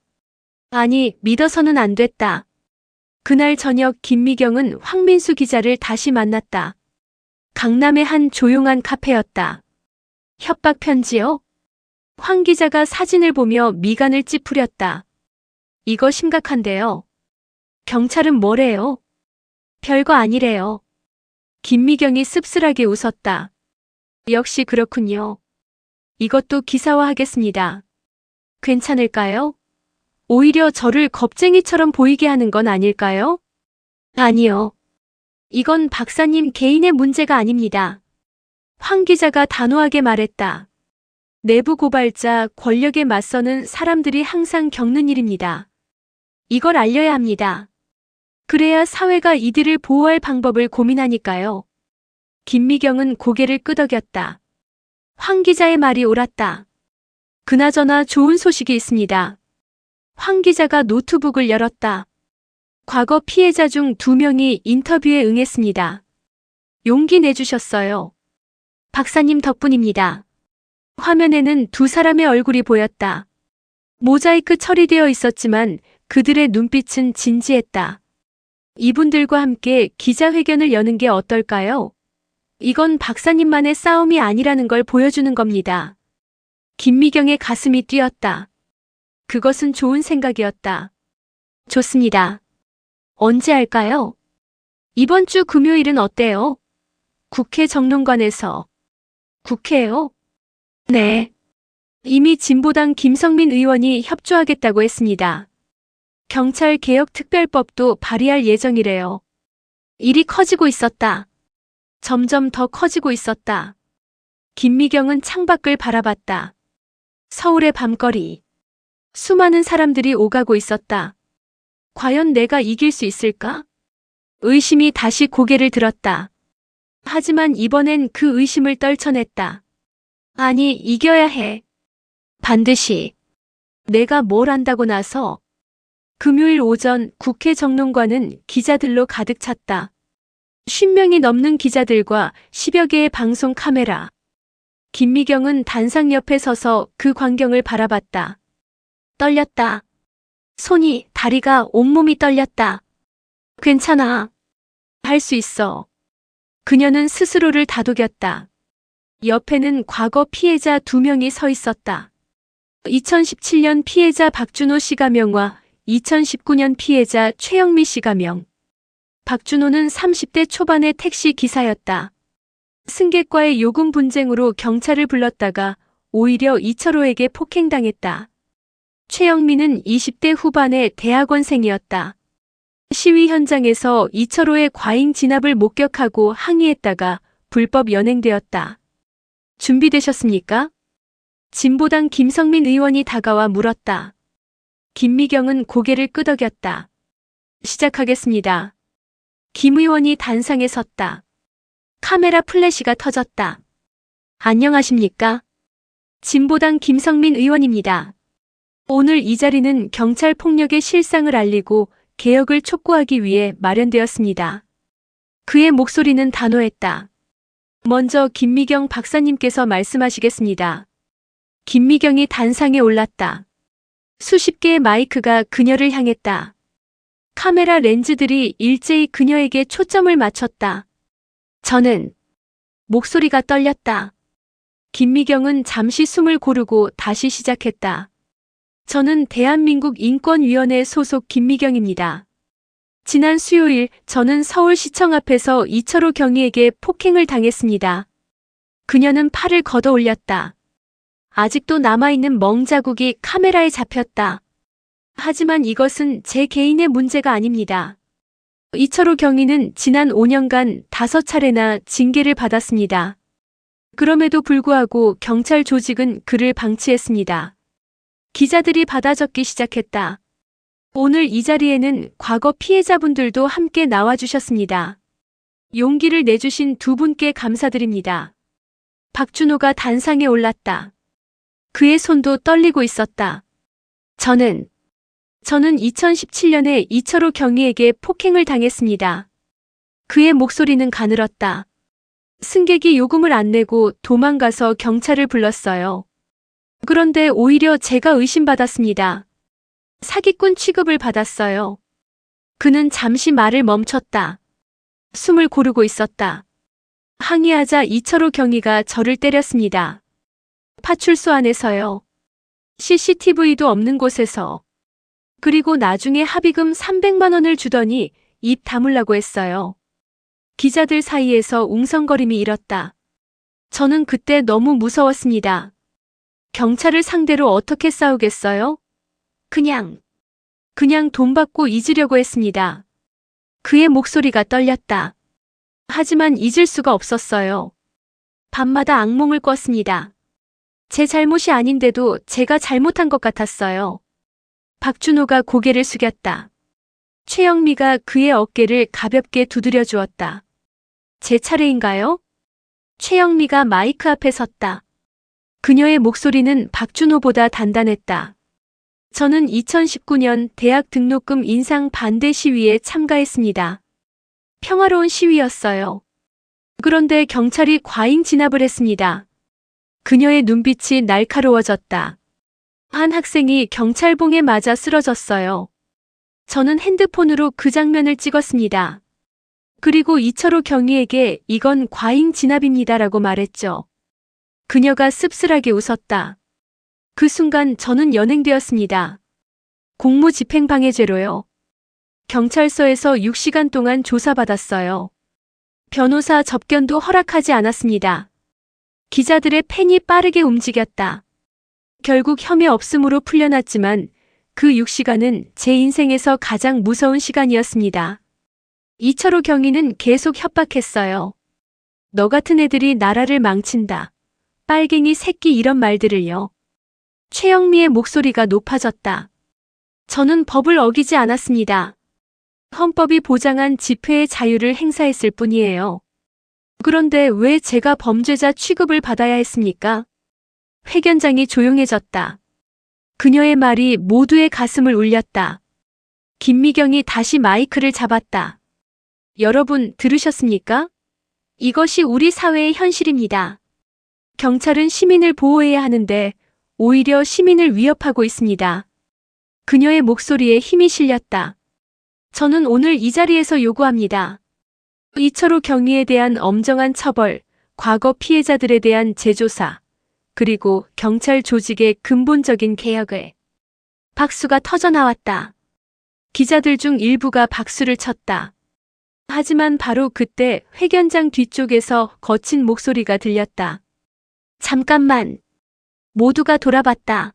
아니, 믿어서는 안 됐다. 그날 저녁 김미경은 황민수 기자를 다시 만났다. 강남의 한 조용한 카페였다. 협박 편지요? 황 기자가 사진을 보며 미간을 찌푸렸다. 이거 심각한데요. 경찰은 뭐래요? 별거 아니래요. 김미경이 씁쓸하게 웃었다. 역시 그렇군요. 이것도 기사화하겠습니다. 괜찮을까요? 오히려 저를 겁쟁이처럼 보이게 하는 건 아닐까요? 아니요. 이건 박사님 개인의 문제가 아닙니다. 황 기자가 단호하게 말했다. 내부 고발자, 권력에 맞서는 사람들이 항상 겪는 일입니다. 이걸 알려야 합니다. 그래야 사회가 이들을 보호할 방법을 고민하니까요. 김미경은 고개를 끄덕였다. 황 기자의 말이 옳았다. 그나저나 좋은 소식이 있습니다. 황 기자가 노트북을 열었다. 과거 피해자 중 2명이 인터뷰에 응했습니다. 용기 내주셨어요. 박사님 덕분입니다. 화면에는 2사람의 얼굴이 보였다. 모자이크 처리되어 있었지만 그들의 눈빛은 진지했다. 이분들과 함께 기자회견을 여는 게 어떨까요? 이건 박사님만의 싸움이 아니라는 걸 보여주는 겁니다. 김미경의 가슴이 뛰었다. 그것은 좋은 생각이었다. 좋습니다. 언제 할까요? 이번 주 금요일은 어때요? 국회 정론관에서. 국회요? 네. 이미 진보당 김성민 의원이 협조하겠다고 했습니다. 경찰개혁특별법도 발의할 예정이래요. 일이 커지고 있었다. 점점 더 커지고 있었다. 김미경은 창밖을 바라봤다. 서울의 밤거리. 수많은 사람들이 오가고 있었다. 과연 내가 이길 수 있을까? 의심이 다시 고개를 들었다. 하지만 이번엔 그 의심을 떨쳐냈다. 아니, 이겨야 해. 반드시. 내가 뭘 안다고 나서. 금요일 오전 국회 정론관은 기자들로 가득 찼다. 50명이 넘는 기자들과 10여 개의 방송 카메라. 김미경은 단상 옆에 서서 그 광경을 바라봤다. 떨렸다. 손이, 다리가, 온몸이 떨렸다. 괜찮아. 할 수 있어. 그녀는 스스로를 다독였다. 옆에는 과거 피해자 2명이 서 있었다. 2017년 피해자 박준호 씨가 명화, 2019년 피해자 최영미 씨가 명. 박준호는 30대 초반의 택시 기사였다. 승객과의 요금 분쟁으로 경찰을 불렀다가 오히려 이철호에게 폭행당했다. 최영미는 20대 후반의 대학원생이었다. 시위 현장에서 이철호의 과잉 진압을 목격하고 항의했다가 불법 연행되었다. 준비되셨습니까? 진보당 김성민 의원이 다가와 물었다. 김미경은 고개를 끄덕였다. 시작하겠습니다. 김 의원이 단상에 섰다. 카메라 플래시가 터졌다. 안녕하십니까? 진보당 김성민 의원입니다. 오늘 이 자리는 경찰 폭력의 실상을 알리고 개혁을 촉구하기 위해 마련되었습니다. 그의 목소리는 단호했다. 먼저 김미경 박사님께서 말씀하시겠습니다. 김미경이 단상에 올랐다. 수십 개의 마이크가 그녀를 향했다. 카메라 렌즈들이 일제히 그녀에게 초점을 맞췄다. 저는 목소리가 떨렸다. 김미경은 잠시 숨을 고르고 다시 시작했다. 저는 대한민국 인권위원회 소속 김미경입니다. 지난 수요일 저는 서울시청 앞에서 이철호 경위에게 폭행을 당했습니다. 그녀는 팔을 걷어 올렸다. 아직도 남아있는 멍자국이 카메라에 잡혔다. 하지만 이것은 제 개인의 문제가 아닙니다. 이철호 경위는 지난 5년간 5차례나 징계를 받았습니다. 그럼에도 불구하고 경찰 조직은 그를 방치했습니다. 기자들이 받아 적기 시작했다. 오늘 이 자리에는 과거 피해자분들도 함께 나와주셨습니다. 용기를 내주신 2분께 감사드립니다. 박준호가 단상에 올랐다. 그의 손도 떨리고 있었다. 저는 2017년에 이철호 경위에게 폭행을 당했습니다. 그의 목소리는 가늘었다. 승객이 요금을 안 내고 도망가서 경찰을 불렀어요. 그런데 오히려 제가 의심받았습니다. 사기꾼 취급을 받았어요. 그는 잠시 말을 멈췄다. 숨을 고르고 있었다. 항의하자 이철호 경위가 저를 때렸습니다. 파출소 안에서요. CCTV도 없는 곳에서. 그리고 나중에 합의금 300만 원을 주더니 입 다물라고 했어요. 기자들 사이에서 웅성거림이 일었다. 저는 그때 너무 무서웠습니다. 경찰을 상대로 어떻게 싸우겠어요? 그냥 돈 받고 잊으려고 했습니다. 그의 목소리가 떨렸다. 하지만 잊을 수가 없었어요. 밤마다 악몽을 꿨습니다. 제 잘못이 아닌데도 제가 잘못한 것 같았어요. 박준호가 고개를 숙였다. 최영미가 그의 어깨를 가볍게 두드려 주었다. 제 차례인가요? 최영미가 마이크 앞에 섰다. 그녀의 목소리는 박준호보다 단단했다. 저는 2019년 대학 등록금 인상 반대 시위에 참가했습니다. 평화로운 시위였어요. 그런데 경찰이 과잉 진압을 했습니다. 그녀의 눈빛이 날카로워졌다. 한 학생이 경찰봉에 맞아 쓰러졌어요. 저는 핸드폰으로 그 장면을 찍었습니다. 그리고 이철호 경위에게 이건 과잉 진압입니다라고 말했죠. 그녀가 씁쓸하게 웃었다. 그 순간 저는 연행되었습니다. 공무집행방해죄로요. 경찰서에서 6시간 동안 조사받았어요. 변호사 접견도 허락하지 않았습니다. 기자들의 펜이 빠르게 움직였다. 결국 혐의 없음으로 풀려났지만 그 6시간은 제 인생에서 가장 무서운 시간이었습니다. 이철호 경위는 계속 협박했어요. 너 같은 애들이 나라를 망친다. 빨갱이 새끼 이런 말들을요. 최영미의 목소리가 높아졌다. 저는 법을 어기지 않았습니다. 헌법이 보장한 집회의 자유를 행사했을 뿐이에요. 그런데 왜 제가 범죄자 취급을 받아야 했습니까? 회견장이 조용해졌다. 그녀의 말이 모두의 가슴을 울렸다. 김미경이 다시 마이크를 잡았다. 여러분 들으셨습니까? 이것이 우리 사회의 현실입니다. 경찰은 시민을 보호해야 하는데 오히려 시민을 위협하고 있습니다. 그녀의 목소리에 힘이 실렸다. 저는 오늘 이 자리에서 요구합니다. 이철우 경위에 대한 엄정한 처벌, 과거 피해자들에 대한 재조사, 그리고 경찰 조직의 근본적인 개혁을. 박수가 터져나왔다. 기자들 중 일부가 박수를 쳤다. 하지만 바로 그때 회견장 뒤쪽에서 거친 목소리가 들렸다. 잠깐만. 모두가 돌아봤다.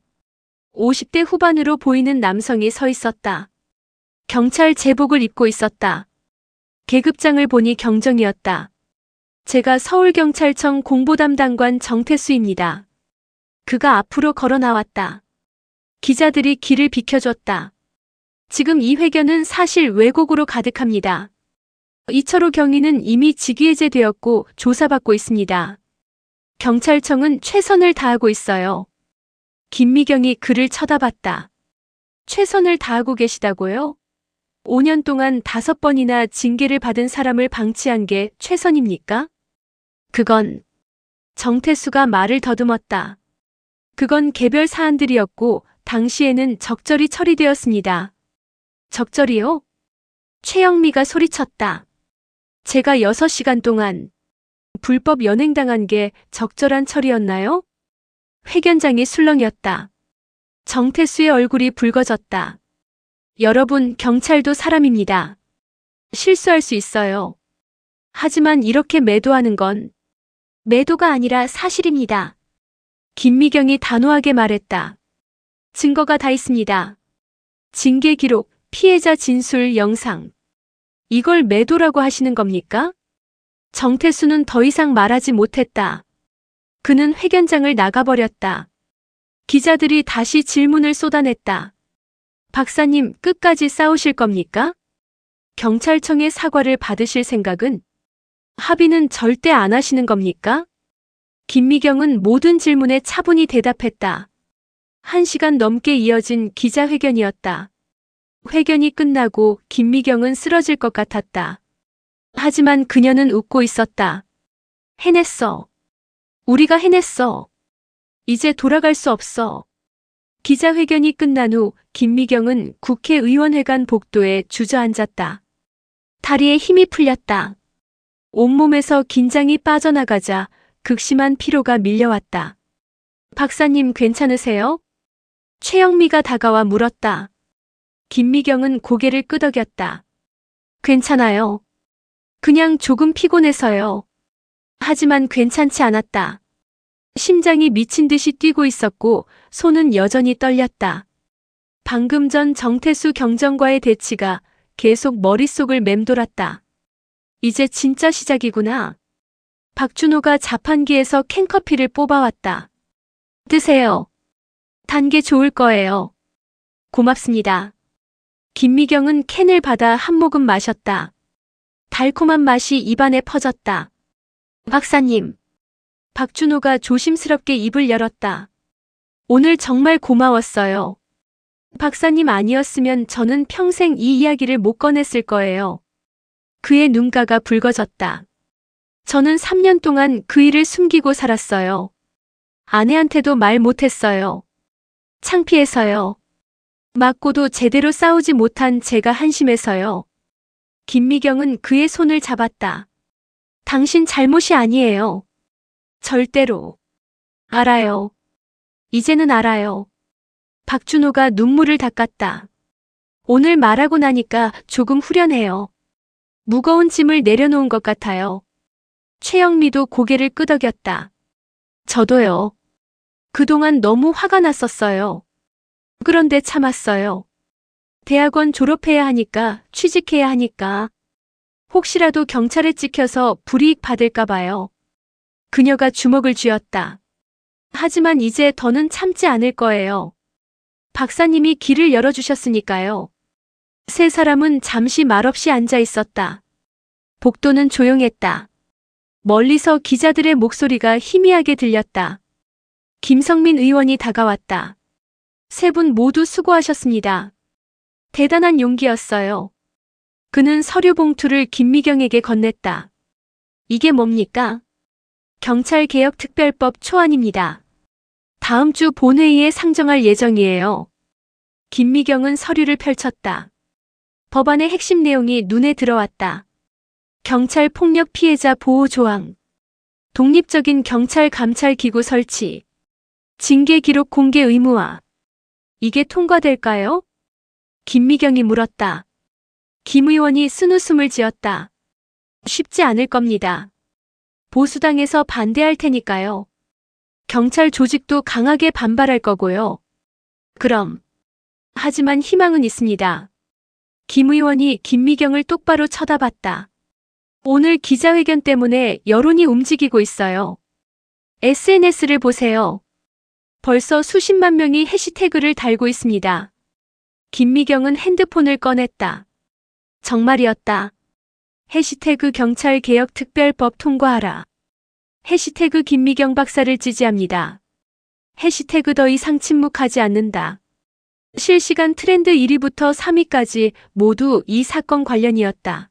50대 후반으로 보이는 남성이 서 있었다. 경찰 제복을 입고 있었다. 계급장을 보니 경정이었다. 제가 서울경찰청 공보담당관 정태수입니다. 그가 앞으로 걸어 나왔다. 기자들이 길을 비켜줬다. 지금 이 회견은 사실 왜곡으로 가득합니다. 이철우 경위는 이미 직위해제되었고 조사받고 있습니다. 경찰청은 최선을 다하고 있어요. 김미경이 그를 쳐다봤다. 최선을 다하고 계시다고요? 5년 동안 5번이나 징계를 받은 사람을 방치한 게 최선입니까? 그건 정태수가 말을 더듬었다. 그건 개별 사안들이었고 당시에는 적절히 처리되었습니다. 적절히요? 최영미가 소리쳤다. 제가 6시간 동안 불법 연행당한 게 적절한 처리였나요? 회견장이 술렁였다. 정태수의 얼굴이 붉어졌다. 여러분, 경찰도 사람입니다. 실수할 수 있어요. 하지만 이렇게 매도하는 건 매도가 아니라 사실입니다. 김미경이 단호하게 말했다. 증거가 다 있습니다. 징계 기록, 피해자 진술 영상. 이걸 매도라고 하시는 겁니까? 정태수는 더 이상 말하지 못했다. 그는 회견장을 나가버렸다. 기자들이 다시 질문을 쏟아냈다. 박사님, 끝까지 싸우실 겁니까? 경찰청의 사과를 받으실 생각은? 합의는 절대 안 하시는 겁니까? 김미경은 모든 질문에 차분히 대답했다. 1시간 넘게 이어진 기자회견이었다. 회견이 끝나고 김미경은 쓰러질 것 같았다. 하지만 그녀는 웃고 있었다. 해냈어. 우리가 해냈어. 이제 돌아갈 수 없어. 기자회견이 끝난 후 김미경은 국회의원회관 복도에 주저앉았다. 다리에 힘이 풀렸다. 온몸에서 긴장이 빠져나가자 극심한 피로가 밀려왔다. 박사님 괜찮으세요? 최영미가 다가와 물었다. 김미경은 고개를 끄덕였다. 괜찮아요. 그냥 조금 피곤해서요. 하지만 괜찮지 않았다. 심장이 미친 듯이 뛰고 있었고 손은 여전히 떨렸다. 방금 전 정태수 경정과의 대치가 계속 머릿속을 맴돌았다. 이제 진짜 시작이구나. 박준호가 자판기에서 캔커피를 뽑아왔다. 드세요. 단 게 좋을 거예요. 고맙습니다. 김미경은 캔을 받아 한 모금 마셨다. 달콤한 맛이 입안에 퍼졌다. 박사님. 박준호가 조심스럽게 입을 열었다. 오늘 정말 고마웠어요. 박사님 아니었으면 저는 평생 이 이야기를 못 꺼냈을 거예요. 그의 눈가가 붉어졌다. 저는 3년 동안 그 일을 숨기고 살았어요. 아내한테도 말 못했어요. 창피해서요. 맞고도 제대로 싸우지 못한 제가 한심해서요. 김미경은 그의 손을 잡았다. 당신 잘못이 아니에요. 절대로. 알아요. 이제는 알아요. 박준호가 눈물을 닦았다. 오늘 말하고 나니까 조금 후련해요. 무거운 짐을 내려놓은 것 같아요. 최영미도 고개를 끄덕였다. 저도요. 그동안 너무 화가 났었어요. 그런데 참았어요. 대학원 졸업해야 하니까, 취직해야 하니까. 혹시라도 경찰에 찍혀서 불이익 받을까 봐요. 그녀가 주먹을 쥐었다. 하지만 이제 더는 참지 않을 거예요. 박사님이 길을 열어주셨으니까요. 세 사람은 잠시 말없이 앉아 있었다. 복도는 조용했다. 멀리서 기자들의 목소리가 희미하게 들렸다. 김성민 의원이 다가왔다. 세 분 모두 수고하셨습니다. 대단한 용기였어요. 그는 서류 봉투를 김미경에게 건넸다. 이게 뭡니까? 경찰개혁특별법 초안입니다. 다음 주 본회의에 상정할 예정이에요. 김미경은 서류를 펼쳤다. 법안의 핵심 내용이 눈에 들어왔다. 경찰 폭력 피해자 보호 조항, 독립적인 경찰 감찰 기구 설치, 징계 기록 공개 의무화. 이게 통과될까요? 김미경이 물었다. 김 의원이 쓴웃음을 지었다. 쉽지 않을 겁니다. 보수당에서 반대할 테니까요. 경찰 조직도 강하게 반발할 거고요. 그럼. 하지만 희망은 있습니다. 김 의원이 김미경을 똑바로 쳐다봤다. 오늘 기자회견 때문에 여론이 움직이고 있어요. SNS를 보세요. 벌써 수십만 명이 해시태그를 달고 있습니다. 김미경은 핸드폰을 꺼냈다. 정말이었다. 해시태그 경찰개혁특별법 통과하라. 해시태그 김미경 박사를 지지합니다. 해시태그 더 이상 침묵하지 않는다. 실시간 트렌드 1위부터 3위까지 모두 이 사건 관련이었다.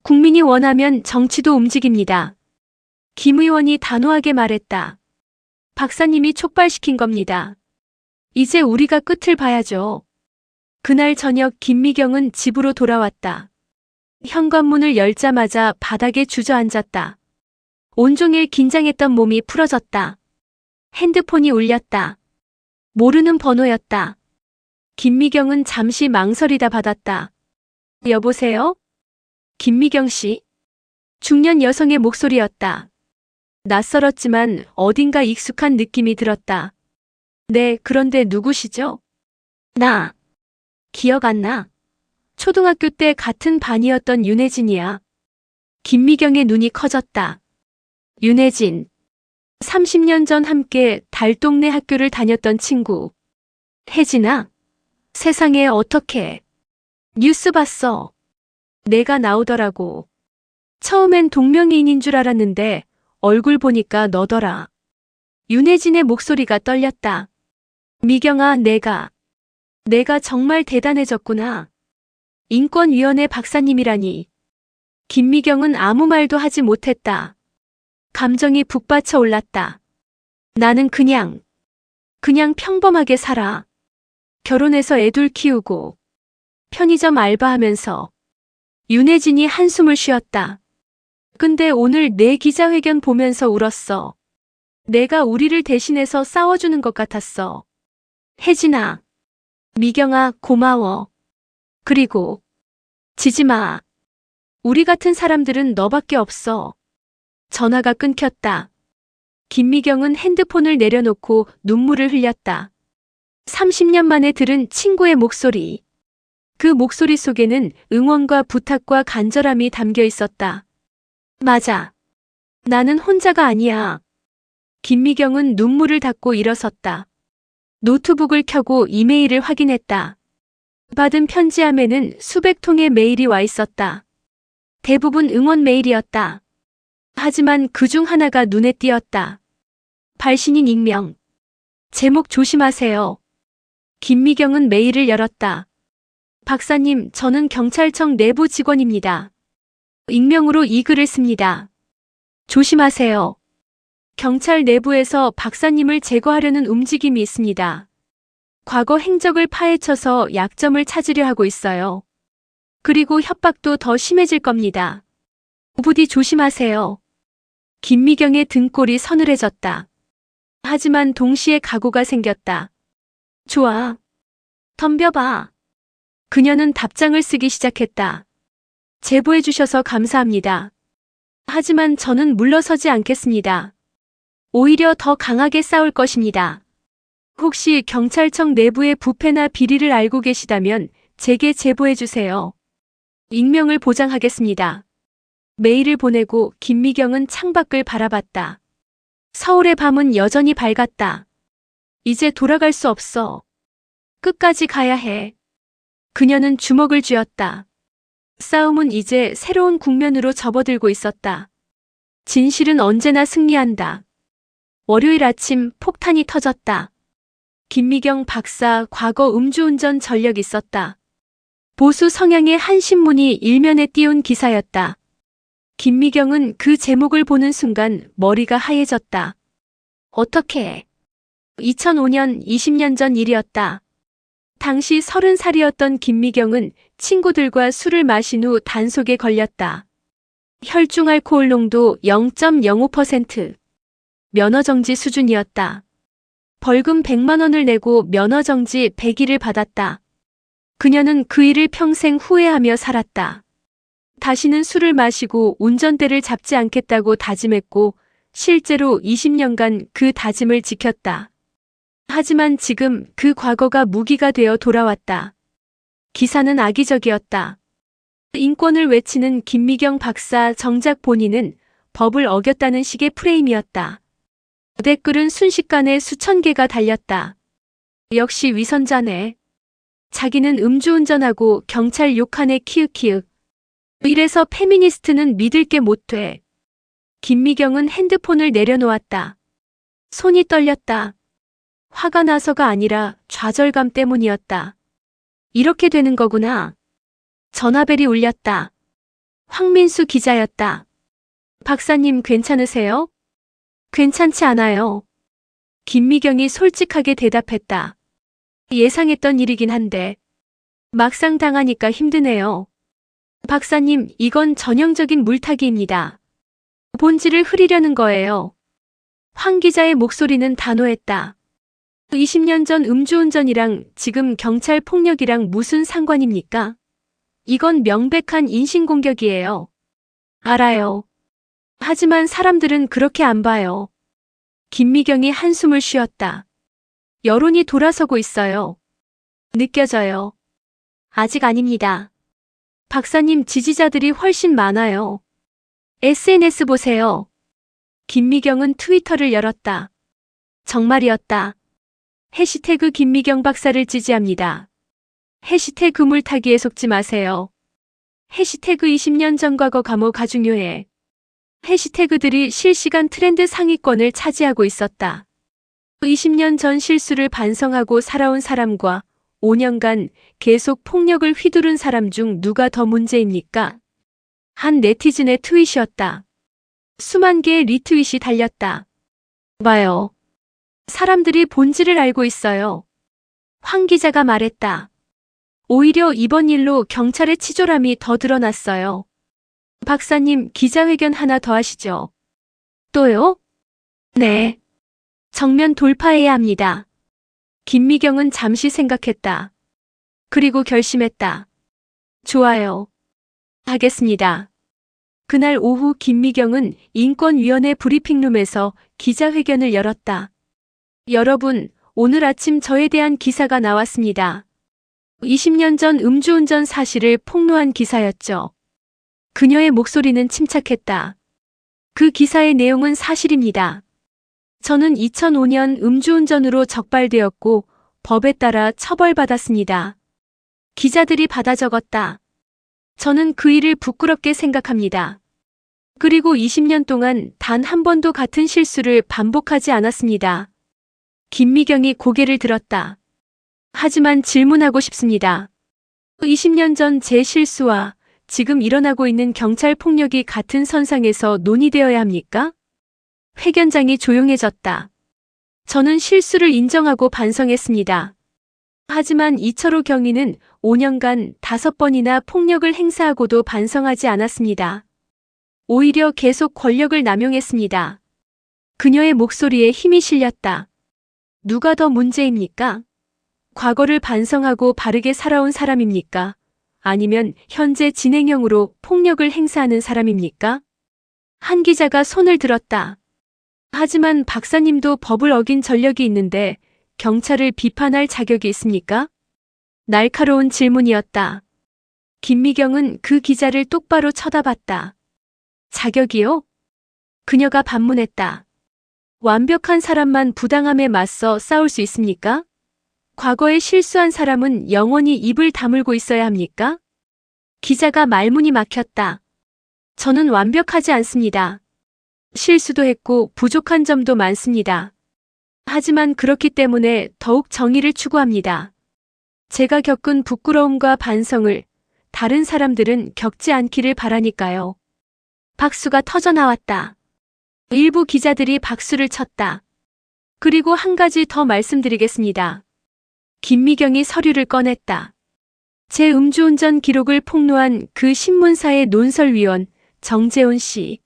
국민이 원하면 정치도 움직입니다. 김 의원이 단호하게 말했다. 박사님이 촉발시킨 겁니다. 이제 우리가 끝을 봐야죠. 그날 저녁 김미경은 집으로 돌아왔다. 현관문을 열자마자 바닥에 주저앉았다. 온종일 긴장했던 몸이 풀어졌다. 핸드폰이 울렸다. 모르는 번호였다. 김미경은 잠시 망설이다 받았다. 여보세요? 김미경 씨? 중년 여성의 목소리였다. 낯설었지만 어딘가 익숙한 느낌이 들었다. 네, 그런데 누구시죠? 나. 기억 안 나? 초등학교 때 같은 반이었던 윤혜진이야. 김미경의 눈이 커졌다. 윤혜진. 30년 전 함께 달동네 학교를 다녔던 친구. 혜진아. 세상에 어떻게. 뉴스 봤어. 내가 나오더라고. 처음엔 동명이인인 줄 알았는데 얼굴 보니까 너더라. 윤혜진의 목소리가 떨렸다. 미경아, 내가 정말 대단해졌구나. 인권위원회 박사님이라니. 김미경은 아무 말도 하지 못했다. 감정이 북받쳐 올랐다. 나는 그냥 평범하게 살아. 결혼해서 애둘 키우고 편의점 알바하면서. 윤혜진이 한숨을 쉬었다. 근데 오늘 내 기자회견 보면서 울었어. 내가 우리를 대신해서 싸워주는 것 같았어. 혜진아. 미경아, 고마워. 그리고 지지 마. 우리 같은 사람들은 너밖에 없어. 전화가 끊겼다. 김미경은 핸드폰을 내려놓고 눈물을 흘렸다. 30년 만에 들은 친구의 목소리. 그 목소리 속에는 응원과 부탁과 간절함이 담겨 있었다. 맞아. 나는 혼자가 아니야. 김미경은 눈물을 닦고 일어섰다. 노트북을 켜고 이메일을 확인했다. 받은 편지함에는 수백 통의 메일이 와 있었다. 대부분 응원 메일이었다. 하지만 그중 하나가 눈에 띄었다. 발신인 익명. 제목 조심하세요. 김미경은 메일을 열었다. 박사님, 저는 경찰청 내부 직원입니다. 익명으로 이 글을 씁니다. 조심하세요. 경찰 내부에서 박사님을 제거하려는 움직임이 있습니다. 과거 행적을 파헤쳐서 약점을 찾으려 하고 있어요. 그리고 협박도 더 심해질 겁니다. 부디 조심하세요. 김미경의 등골이 서늘해졌다. 하지만 동시에 각오가 생겼다. 좋아. 덤벼봐. 그녀는 답장을 쓰기 시작했다. 제보해 주셔서 감사합니다. 하지만 저는 물러서지 않겠습니다. 오히려 더 강하게 싸울 것입니다. 혹시 경찰청 내부의 부패나 비리를 알고 계시다면 제게 제보해 주세요. 익명을 보장하겠습니다. 메일을 보내고 김미경은 창밖을 바라봤다. 서울의 밤은 여전히 밝았다. 이제 돌아갈 수 없어. 끝까지 가야 해. 그녀는 주먹을 쥐었다. 싸움은 이제 새로운 국면으로 접어들고 있었다. 진실은 언제나 승리한다. 월요일 아침 폭탄이 터졌다. 김미경 박사 과거 음주운전 전력 있었다. 보수 성향의 한 신문이 일면에 띄운 기사였다. 김미경은 그 제목을 보는 순간 머리가 하얘졌다. 어떻게? 2005년 20년 전 일이었다. 당시 30살이었던 김미경은 친구들과 술을 마신 후 단속에 걸렸다. 혈중 알코올 농도 0.05%. 면허정지 수준이었다. 벌금 100만 원을 내고 면허정지 100일을 받았다. 그녀는 그 일을 평생 후회하며 살았다. 다시는 술을 마시고 운전대를 잡지 않겠다고 다짐했고 실제로 20년간 그 다짐을 지켰다. 하지만 지금 그 과거가 무기가 되어 돌아왔다. 기사는 악의적이었다. 인권을 외치는 김미경 박사 정작 본인은 법을 어겼다는 식의 프레임이었다. 댓글은 순식간에 수천 개가 달렸다. 역시 위선자네. 자기는 음주운전하고 경찰 욕하네 키읔키읔. 이래서 페미니스트는 믿을 게 못 돼. 김미경은 핸드폰을 내려놓았다. 손이 떨렸다. 화가 나서가 아니라 좌절감 때문이었다. 이렇게 되는 거구나. 전화벨이 울렸다. 황민수 기자였다. 박사님 괜찮으세요? 괜찮지 않아요. 김미경이 솔직하게 대답했다. 예상했던 일이긴 한데 막상 당하니까 힘드네요. 박사님, 이건 전형적인 물타기입니다. 본질을 흐리려는 거예요. 황 기자의 목소리는 단호했다. 20년 전 음주운전이랑 지금 경찰 폭력이랑 무슨 상관입니까? 이건 명백한 인신공격이에요. 알아요. 하지만 사람들은 그렇게 안 봐요. 김미경이 한숨을 쉬었다. 여론이 돌아서고 있어요. 느껴져요. 아직 아닙니다. 박사님 지지자들이 훨씬 많아요. SNS 보세요. 김미경은 트위터를 열었다. 정말이었다. 해시태그 김미경 박사를 지지합니다. 해시태그 물타기에 속지 마세요. 해시태그 20년 전 과거 감옥 가중요해. 해시태그들이 실시간 트렌드 상위권을 차지하고 있었다. 20년 전 실수를 반성하고 살아온 사람과 5년간 계속 폭력을 휘두른 사람 중 누가 더 문제입니까? 한 네티즌의 트윗이었다. 수만 개의 리트윗이 달렸다. 봐요. 사람들이 본질을 알고 있어요. 황 기자가 말했다. 오히려 이번 일로 경찰의 치졸함이 더 드러났어요. 박사님, 기자회견 하나 더 하시죠. 또요? 네. 정면 돌파해야 합니다. 김미경은 잠시 생각했다. 그리고 결심했다. 좋아요. 하겠습니다. 그날 오후 김미경은 인권위원회 브리핑룸에서 기자회견을 열었다. 여러분, 오늘 아침 저에 대한 기사가 나왔습니다. 20년 전 음주운전 사실을 폭로한 기사였죠. 그녀의 목소리는 침착했다. 그 기사의 내용은 사실입니다. 저는 2005년 음주운전으로 적발되었고 법에 따라 처벌받았습니다. 기자들이 받아 적었다. 저는 그 일을 부끄럽게 생각합니다. 그리고 20년 동안 단 한 번도 같은 실수를 반복하지 않았습니다. 김미경이 고개를 들었다. 하지만 질문하고 싶습니다. 20년 전 제 실수와 지금 일어나고 있는 경찰 폭력이 같은 선상에서 논의되어야 합니까? 회견장이 조용해졌다. 저는 실수를 인정하고 반성했습니다. 하지만 이철호 경위는 5년간 5번이나 폭력을 행사하고도 반성하지 않았습니다. 오히려 계속 권력을 남용했습니다. 그녀의 목소리에 힘이 실렸다. 누가 더 문제입니까? 과거를 반성하고 바르게 살아온 사람입니까? 아니면 현재 진행형으로 폭력을 행사하는 사람입니까? 한 기자가 손을 들었다. 하지만 박사님도 법을 어긴 전력이 있는데 경찰을 비판할 자격이 있습니까? 날카로운 질문이었다. 김미경은 그 기자를 똑바로 쳐다봤다. 자격이요? 그녀가 반문했다. 완벽한 사람만 부당함에 맞서 싸울 수 있습니까? 과거에 실수한 사람은 영원히 입을 다물고 있어야 합니까? 기자가 말문이 막혔다. 저는 완벽하지 않습니다. 실수도 했고 부족한 점도 많습니다. 하지만 그렇기 때문에 더욱 정의를 추구합니다. 제가 겪은 부끄러움과 반성을 다른 사람들은 겪지 않기를 바라니까요. 박수가 터져 나왔다. 일부 기자들이 박수를 쳤다. 그리고 한 가지 더 말씀드리겠습니다. 김미경이 서류를 꺼냈다. 제 음주운전 기록을 폭로한 그 신문사의 논설위원 정재훈 씨.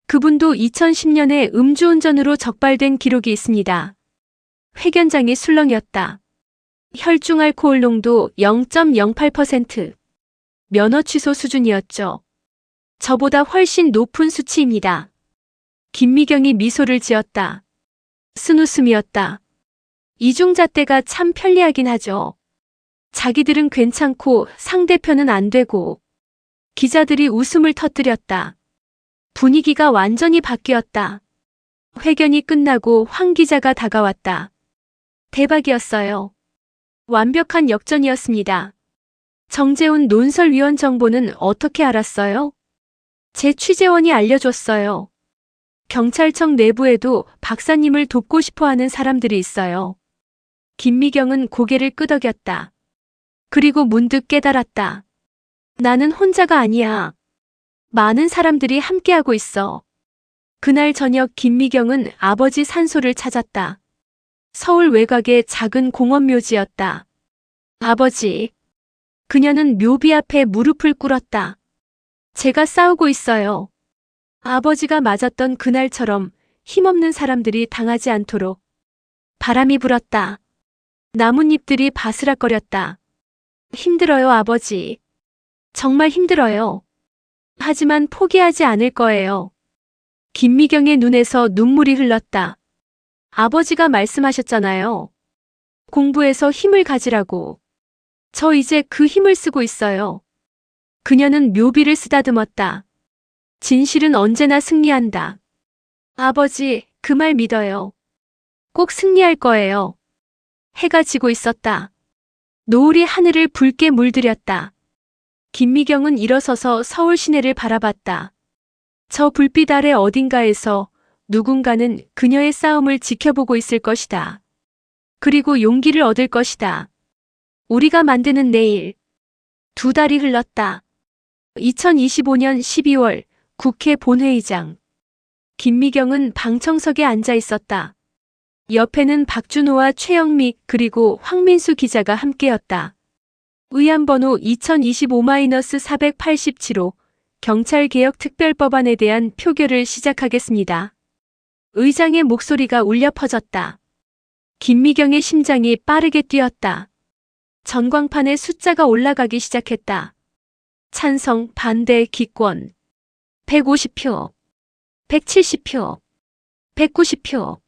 그분도 2010년에 음주운전으로 적발된 기록이 있습니다. 회견장이 술렁였다. 혈중 알코올 농도 0.08%. 면허 취소 수준이었죠. 저보다 훨씬 높은 수치입니다. 김미경이 미소를 지었다. 쓴웃음이었다. 이중잣대가 참 편리하긴 하죠. 자기들은 괜찮고 상대편은 안 되고. 기자들이 웃음을 터뜨렸다. 분위기가 완전히 바뀌었다. 회견이 끝나고 황 기자가 다가왔다. 대박이었어요. 완벽한 역전이었습니다. 정재훈 논설위원 정보는 어떻게 알았어요? 제 취재원이 알려줬어요. 경찰청 내부에도 박사님을 돕고 싶어하는 사람들이 있어요. 김미경은 고개를 끄덕였다. 그리고 문득 깨달았다. 나는 혼자가 아니야. 많은 사람들이 함께하고 있어. 그날 저녁 김미경은 아버지 산소를 찾았다. 서울 외곽의 작은 공원 묘지였다. 아버지. 그녀는 묘비 앞에 무릎을 꿇었다. 제가 싸우고 있어요. 아버지가 맞았던 그날처럼 힘없는 사람들이 당하지 않도록. 바람이 불었다. 나뭇잎들이 바스락거렸다. 힘들어요, 아버지. 정말 힘들어요. 하지만 포기하지 않을 거예요. 김미경의 눈에서 눈물이 흘렀다. 아버지가 말씀하셨잖아요. 공부해서 힘을 가지라고. 저 이제 그 힘을 쓰고 있어요. 그녀는 묘비를 쓰다듬었다. 진실은 언제나 승리한다. 아버지, 그 말 믿어요. 꼭 승리할 거예요. 해가 지고 있었다. 노을이 하늘을 붉게 물들였다. 김미경은 일어서서 서울 시내를 바라봤다. 저 불빛 아래 어딘가에서 누군가는 그녀의 싸움을 지켜보고 있을 것이다. 그리고 용기를 얻을 것이다. 우리가 만드는 내일. 2달이 흘렀다. 2025년 12월 국회 본회의장. 김미경은 방청석에 앉아 있었다. 옆에는 박준호와 최영미 그리고 황민수 기자가 함께였다. 의안번호 2025-487호 경찰개혁특별법안에 대한 표결을 시작하겠습니다. 의장의 목소리가 울려 퍼졌다. 김미경의 심장이 빠르게 뛰었다. 전광판에 숫자가 올라가기 시작했다. 찬성, 반대, 기권. 150표. 170표. 190표.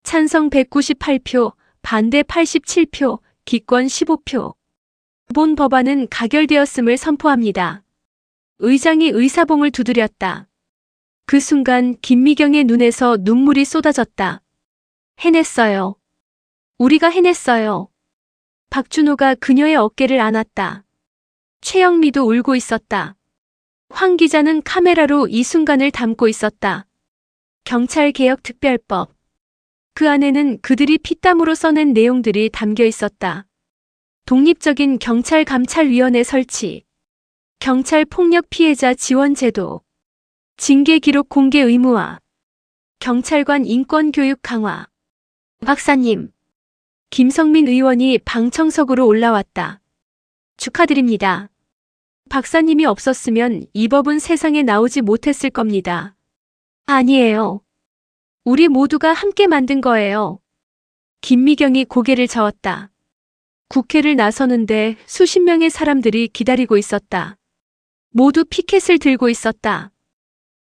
찬성 198표, 반대 87표, 기권 15표. 본 법안은 가결되었음을 선포합니다. 의장이 의사봉을 두드렸다. 그 순간 김미경의 눈에서 눈물이 쏟아졌다. 해냈어요. 우리가 해냈어요. 박준호가 그녀의 어깨를 안았다. 최영미도 울고 있었다. 황 기자는 카메라로 이 순간을 담고 있었다. 경찰개혁특별법. 그 안에는 그들이 피땀으로 써낸 내용들이 담겨 있었다. 독립적인 경찰감찰위원회 설치, 경찰폭력 피해자 지원 제도, 징계 기록 공개 의무화, 경찰관 인권 교육 강화. 박사님, 김성민 의원이 방청석으로 올라왔다. 축하드립니다. 박사님이 없었으면 이 법은 세상에 나오지 못했을 겁니다. 아니에요. 우리 모두가 함께 만든 거예요. 김미경이 고개를 저었다. 국회를 나서는데 수십 명의 사람들이 기다리고 있었다. 모두 피켓을 들고 있었다.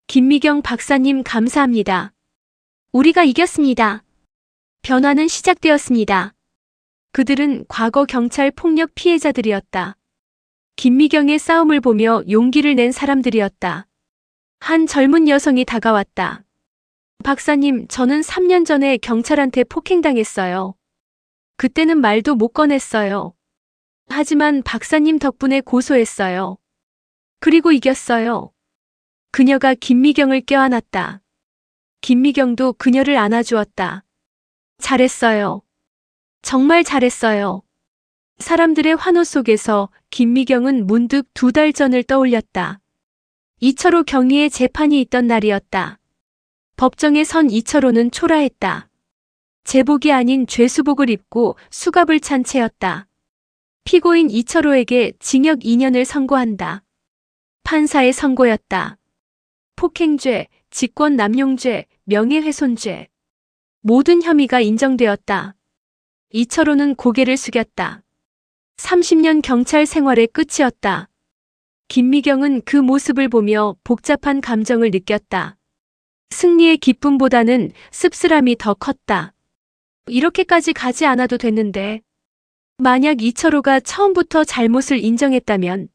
김미경 박사님 감사합니다. 우리가 이겼습니다. 변화는 시작되었습니다. 그들은 과거 경찰 폭력 피해자들이었다. 김미경의 싸움을 보며 용기를 낸 사람들이었다. 한 젊은 여성이 다가왔다. 박사님, 저는 3년 전에 경찰한테 폭행당했어요. 그때는 말도 못 꺼냈어요. 하지만 박사님 덕분에 고소했어요. 그리고 이겼어요. 그녀가 김미경을 껴안았다. 김미경도 그녀를 안아주었다. 잘했어요. 정말 잘했어요. 사람들의 환호 속에서 김미경은 문득 2달 전을 떠올렸다. 이철호 경위의 재판이 있던 날이었다. 법정에 선 이철호는 초라했다. 제복이 아닌 죄수복을 입고 수갑을 찬 채였다. 피고인 이철호에게 징역 2년을 선고한다. 판사의 선고였다. 폭행죄, 직권남용죄, 명예훼손죄. 모든 혐의가 인정되었다. 이철호는 고개를 숙였다. 30년 경찰 생활의 끝이었다. 김미경은 그 모습을 보며 복잡한 감정을 느꼈다. 승리의 기쁨보다는 씁쓸함이 더 컸다. 이렇게까지 가지 않아도 됐는데, 만약 이철호가 처음부터 잘못을 인정했다면,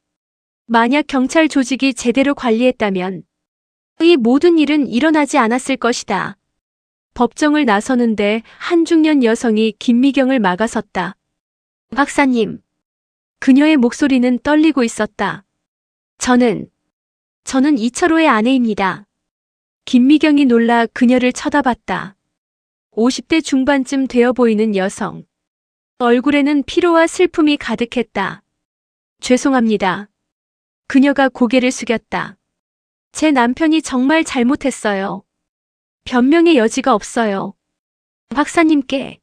만약 경찰 조직이 제대로 관리했다면, 이 모든 일은 일어나지 않았을 것이다. 법정을 나서는데 한 중년 여성이 김미경을 막아섰다. 박사님. 그녀의 목소리는 떨리고 있었다. 저는 이철호의 아내입니다. 김미경이 놀라 그녀를 쳐다봤다. 50대 중반쯤 되어 보이는 여성. 얼굴에는 피로와 슬픔이 가득했다. 죄송합니다. 그녀가 고개를 숙였다. 제 남편이 정말 잘못했어요. 변명의 여지가 없어요. 박사님께,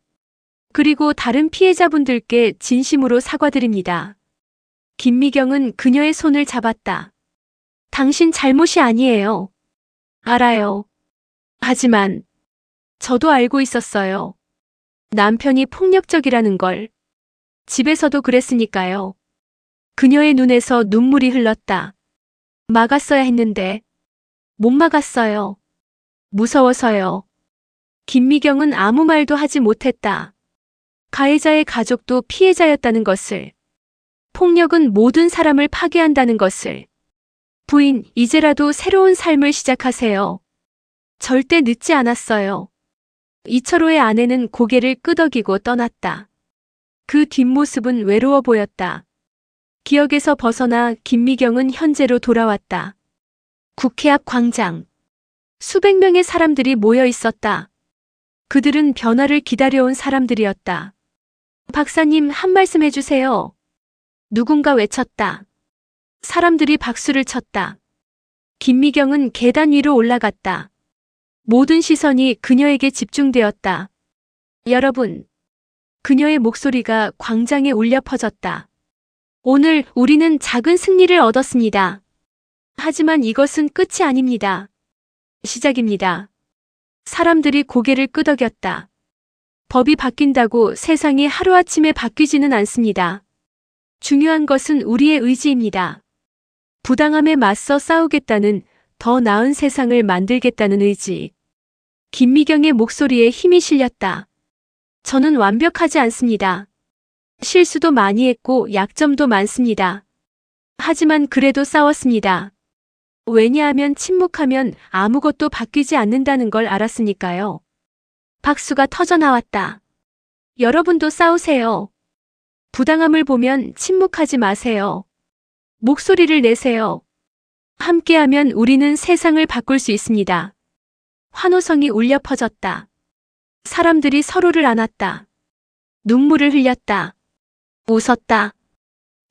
그리고 다른 피해자분들께 진심으로 사과드립니다. 김미경은 그녀의 손을 잡았다. 당신 잘못이 아니에요. 알아요. 하지만 저도 알고 있었어요. 남편이 폭력적이라는 걸. 집에서도 그랬으니까요. 그녀의 눈에서 눈물이 흘렀다. 막았어야 했는데 못 막았어요. 무서워서요. 김미경은 아무 말도 하지 못했다. 가해자의 가족도 피해자였다는 것을. 폭력은 모든 사람을 파괴한다는 것을. 부인, 이제라도 새로운 삶을 시작하세요. 절대 늦지 않았어요. 이철호의 아내는 고개를 끄덕이고 떠났다. 그 뒷모습은 외로워 보였다. 기억에서 벗어나 김미경은 현재로 돌아왔다. 국회 앞 광장. 수백 명의 사람들이 모여 있었다. 그들은 변화를 기다려온 사람들이었다. 박사님, 한 말씀 해주세요. 누군가 외쳤다. 사람들이 박수를 쳤다. 김미경은 계단 위로 올라갔다. 모든 시선이 그녀에게 집중되었다. 여러분. 그녀의 목소리가 광장에 울려 퍼졌다. 오늘 우리는 작은 승리를 얻었습니다. 하지만 이것은 끝이 아닙니다. 시작입니다. 사람들이 고개를 끄덕였다. 법이 바뀐다고 세상이 하루아침에 바뀌지는 않습니다. 중요한 것은 우리의 의지입니다. 부당함에 맞서 싸우겠다는, 더 나은 세상을 만들겠다는 의지. 김미경의 목소리에 힘이 실렸다. 저는 완벽하지 않습니다. 실수도 많이 했고 약점도 많습니다. 하지만 그래도 싸웠습니다. 왜냐하면 침묵하면 아무것도 바뀌지 않는다는 걸 알았으니까요. 박수가 터져나왔다. 여러분도 싸우세요. 부당함을 보면 침묵하지 마세요. 목소리를 내세요. 함께하면 우리는 세상을 바꿀 수 있습니다. 환호성이 울려 퍼졌다. 사람들이 서로를 안았다. 눈물을 흘렸다. 웃었다.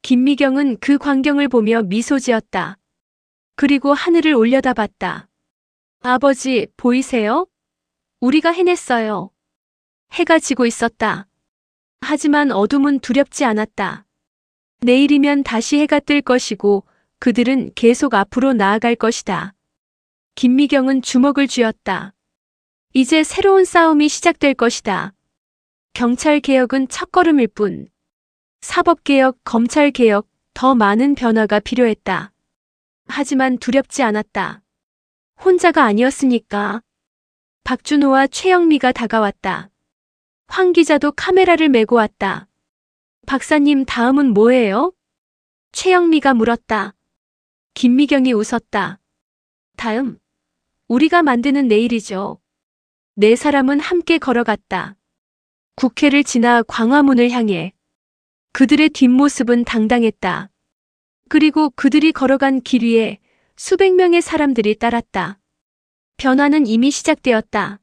김미경은 그 광경을 보며 미소 지었다. 그리고 하늘을 올려다봤다. 아버지, 보이세요? 우리가 해냈어요. 해가 지고 있었다. 하지만 어둠은 두렵지 않았다. 내일이면 다시 해가 뜰 것이고 그들은 계속 앞으로 나아갈 것이다. 김미경은 주먹을 쥐었다. 이제 새로운 싸움이 시작될 것이다. 경찰개혁은 첫걸음일 뿐. 사법개혁, 검찰개혁, 더 많은 변화가 필요했다. 하지만 두렵지 않았다. 혼자가 아니었으니까. 박준호와 최영미가 다가왔다. 황 기자도 카메라를 메고 왔다. 박사님, 다음은 뭐예요? 최영미가 물었다. 김미경이 웃었다. 다음, 우리가 만드는 내일이죠. 네 사람은 함께 걸어갔다. 국회를 지나 광화문을 향해. 그들의 뒷모습은 당당했다. 그리고 그들이 걸어간 길 위에 수백 명의 사람들이 따랐다. 변화는 이미 시작되었다.